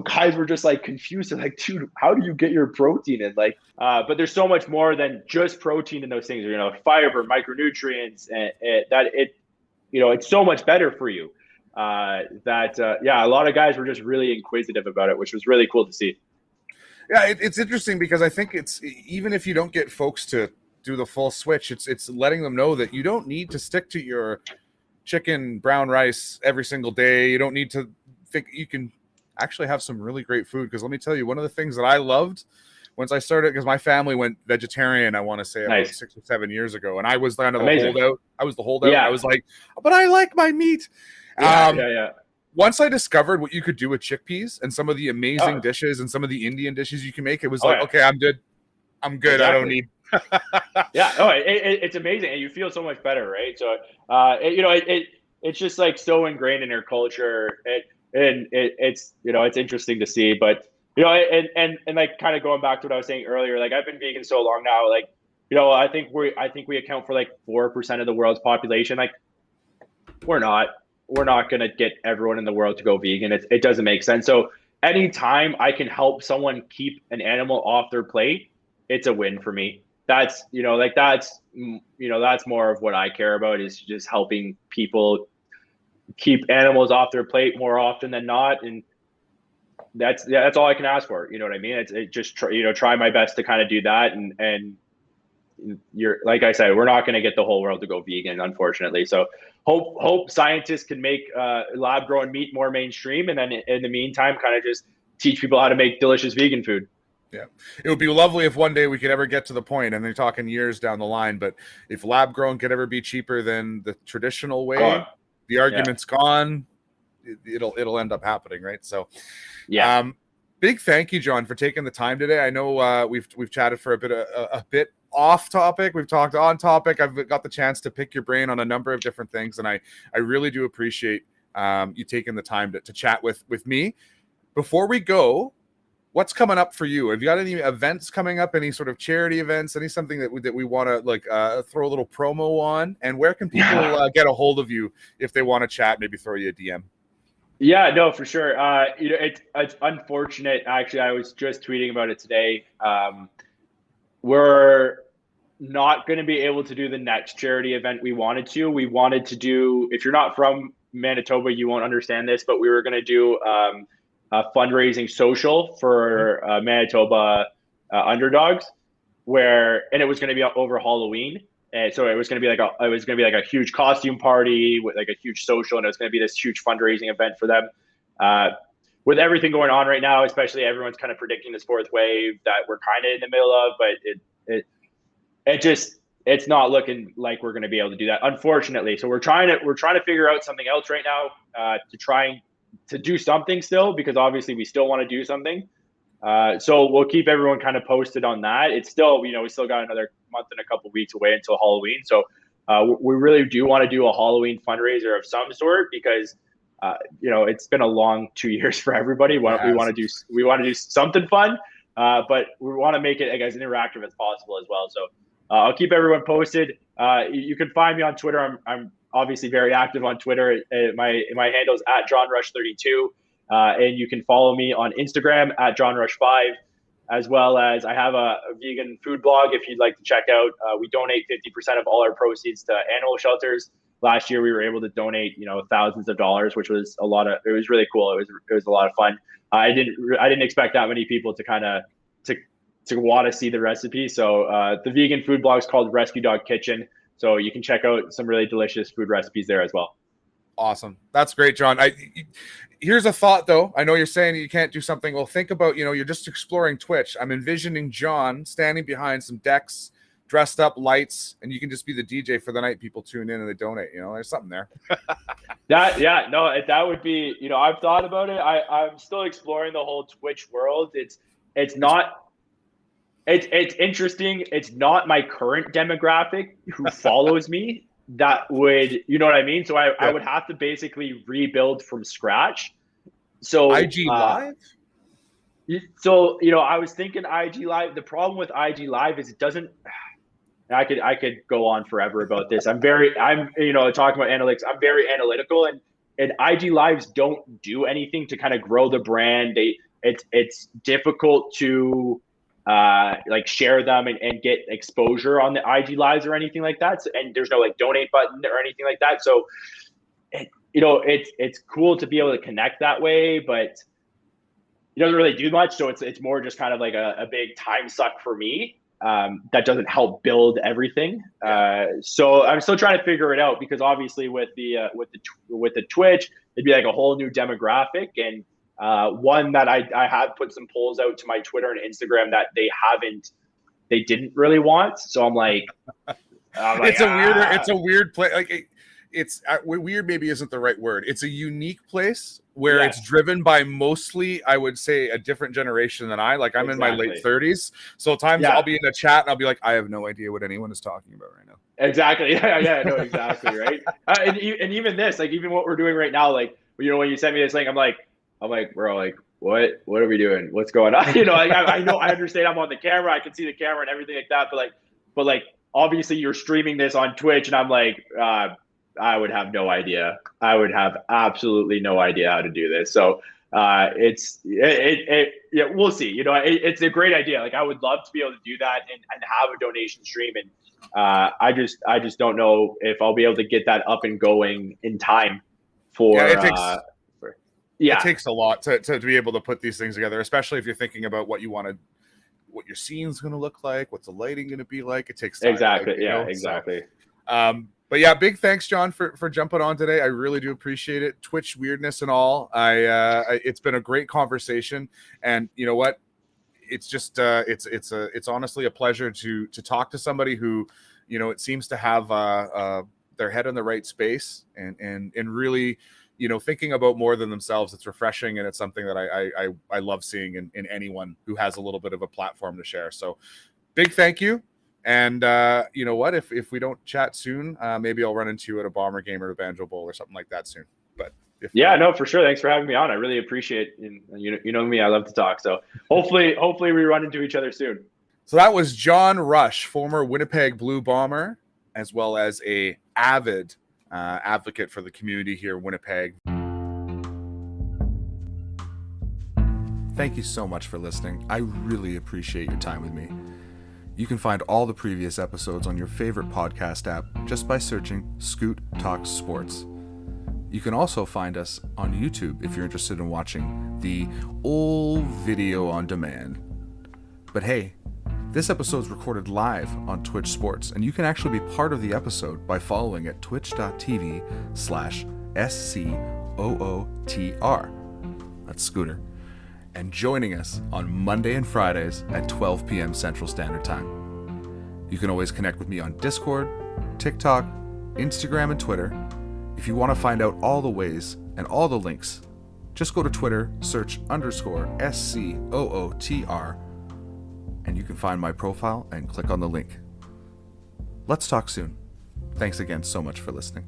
guys were just like confused. They're like, dude, how do you get your protein? And like, but there's so much more than just protein in those things. Fiber, micronutrients, and it's so much better for you. A lot of guys were just really inquisitive about it, which was really cool to see. Yeah, it's interesting, because I think it's, even if you don't get folks to do the full switch, it's letting them know that you don't need to stick to your chicken, brown rice every single day. You don't need to think, you can actually have some really great food. Because let me tell you, one of the things that I loved once I started, because my family went vegetarian, I want to say about 6 or 7 years ago, and I was kind of the holdout. I was the holdout. Yeah. I was like, but I like my meat. Yeah. once I discovered what you could do with chickpeas and some of the amazing Oh, dishes and some of the Indian dishes you can make, it was oh like, yeah, okay, I'm good. I'm good. I don't exactly. need. Yeah, no, it's amazing, and you feel so much better, right? So, it's just like so ingrained in your culture, it's it's interesting to see, but and like kind of going back to what I was saying earlier, like I've been vegan so long now, like I think we account for like 4% of the world's population. Like we're not we're not gonna get everyone in the world to go vegan. It doesn't make sense. So anytime I can help someone keep an animal off their plate, it's a win for me. That's that's more of what I care about, is just helping people keep animals off their plate more often than not. And that's all I can ask for. You know what I mean? It just try my best to kind of do that. And you're, like I said, we're not going to get the whole world to go vegan, unfortunately. So hope scientists can make lab grown meat more mainstream, and then in the meantime, kind of just teach people how to make delicious vegan food. Yeah, it would be lovely if one day we could ever get to the point, and they're talking years down the line. But if lab grown could ever be cheaper than the traditional way, the argument's gone. It'll end up happening, right? So, yeah. Big thank you, John, for taking the time today. I know we've chatted for a bit off topic. We've talked on topic. I've got the chance to pick your brain on a number of different things, and I really do appreciate you taking the time to chat with me. Before we go, what's coming up for you? Have you got any events coming up? Any sort of charity events? Any something that we want to throw a little promo on? And where can people get a hold of you if they want to chat? Maybe throw you a DM. Yeah, no, for sure. It's unfortunate. Actually, I was just tweeting about it today. We're not going to be able to do the next charity event we wanted to. We wanted to do, if you're not from Manitoba, you won't understand this, but we were going to do a fundraising social for Manitoba underdogs, and it was going to be over Halloween. And so it was going to be like a huge costume party with like a huge social, and it was going to be this huge fundraising event for them. With everything going on right now, especially everyone's kind of predicting this fourth wave that we're kind of in the middle of, but it's not looking like we're going to be able to do that, unfortunately. So we're trying to figure out something else right now to try to do something still, because obviously we still want to do something. So we'll keep everyone kind of posted on that. It's still, we still got another month and a couple of weeks away until Halloween. So we really do want to do a Halloween fundraiser of some sort, because it's been a long 2 years for everybody. We want to do something fun, but we want to make it as interactive as possible as well. So I'll keep everyone posted. You can find me on Twitter. I'm obviously very active on Twitter. My handle's at JohnRush32. And you can follow me on Instagram at JohnRush5, as well as I have a vegan food blog if you'd like to check out. We donate 50% of all our proceeds to animal shelters. Last year we were able to donate, thousands of dollars, which was it was really cool. It was a lot of fun. I didn't expect that many people to kind of to want to see the recipe. So the vegan food blog is called Rescue Dog Kitchen. So you can check out some really delicious food recipes there as well. Awesome. That's great, John. Here's a thought, though. I know you're saying you can't do something. Well, think about, you're just exploring Twitch. I'm envisioning John standing behind some decks, dressed up, lights, and you can just be the DJ for the night. People tune in and they donate. There's something there. That would be, I've thought about it. I'm still exploring the whole Twitch world. It's interesting. It's not my current demographic who follows me. That would, you know what I mean? So I would have to basically rebuild from scratch. So IG Live? So, I was thinking IG Live. The problem with IG Live is it doesn't, I could go on forever about this. I'm talking about analytics. I'm very analytical, and IG Lives don't do anything to kind of grow the brand. It's difficult to share them and get exposure on the IG Lives or anything like that. So, and there's no donate button or anything like that. So, it's cool to be able to connect that way, but it doesn't really do much. So it's more just kind of like a big time suck for me. That doesn't help build everything. So I'm still trying to figure it out, because obviously with the Twitch, it'd be like a whole new demographic, and one that I have put some polls out to my Twitter and Instagram that they didn't really want. So I'm like, it's a weird play. it's weird maybe isn't the right word. It's a unique place where Yeah. it's driven by mostly, I would say, a different generation than I. Like, I'm in my late 30s, so at times I'll be in a chat and I'll be like, I have no idea what anyone is talking about right now. Exactly. Yeah, no, exactly, right. And even this, like, even what we're doing right now, like, you know, when you sent me this link, I'm like, bro, like, what are we doing? What's going on? You know, like, I know, I understand I'm on the camera, I can see the camera and everything like that, but like, obviously you're streaming this on Twitch, and I'm like, I would have no idea. I would have absolutely no idea how to do this. So yeah, we'll see. You know, it's a great idea. Like, I would love to be able to do that and have a donation stream. And I just don't know if I'll be able to get that up and going in time for. It takes a lot to be able to put these things together, especially if you're thinking about what your scene's going to look like, what's the lighting going to be like. It takes time. Exactly. Exactly. So, but yeah, big thanks, John, for jumping on today. I really do appreciate it. Twitch weirdness and all. It's been a great conversation, and you know what? It's just it's honestly a pleasure to talk to somebody who, you know, it seems to have their head in the right space and really, you know, thinking about more than themselves. It's refreshing, and it's something that I love seeing in anyone who has a little bit of a platform to share. So big thank you. And you know what, if we don't chat soon, maybe I'll run into you at a Bomber game or a Banjo Bowl or something like that soon. But no, for sure. Thanks for having me on. I really appreciate it. You know me, I love to talk. So hopefully we run into each other soon. So that was John Rush, former Winnipeg Blue Bomber, as well as a avid advocate for the community here in Winnipeg. Thank you so much for listening. I really appreciate your time with me. You can find all the previous episodes on your favorite podcast app just by searching Scoot Talks Sports. You can also find us on YouTube if you're interested in watching the old video on demand. But hey, this episode's recorded live on Twitch Sports, and you can actually be part of the episode by following at twitch.tv/SCOOTR. That's Scooter. And joining us on Monday and Fridays at 12 p.m. Central Standard Time. You can always connect with me on Discord, TikTok, Instagram, and Twitter. If you want to find out all the ways and all the links, just go to Twitter, search _SCOOTR, and you can find my profile and click on the link. Let's talk soon. Thanks again so much for listening.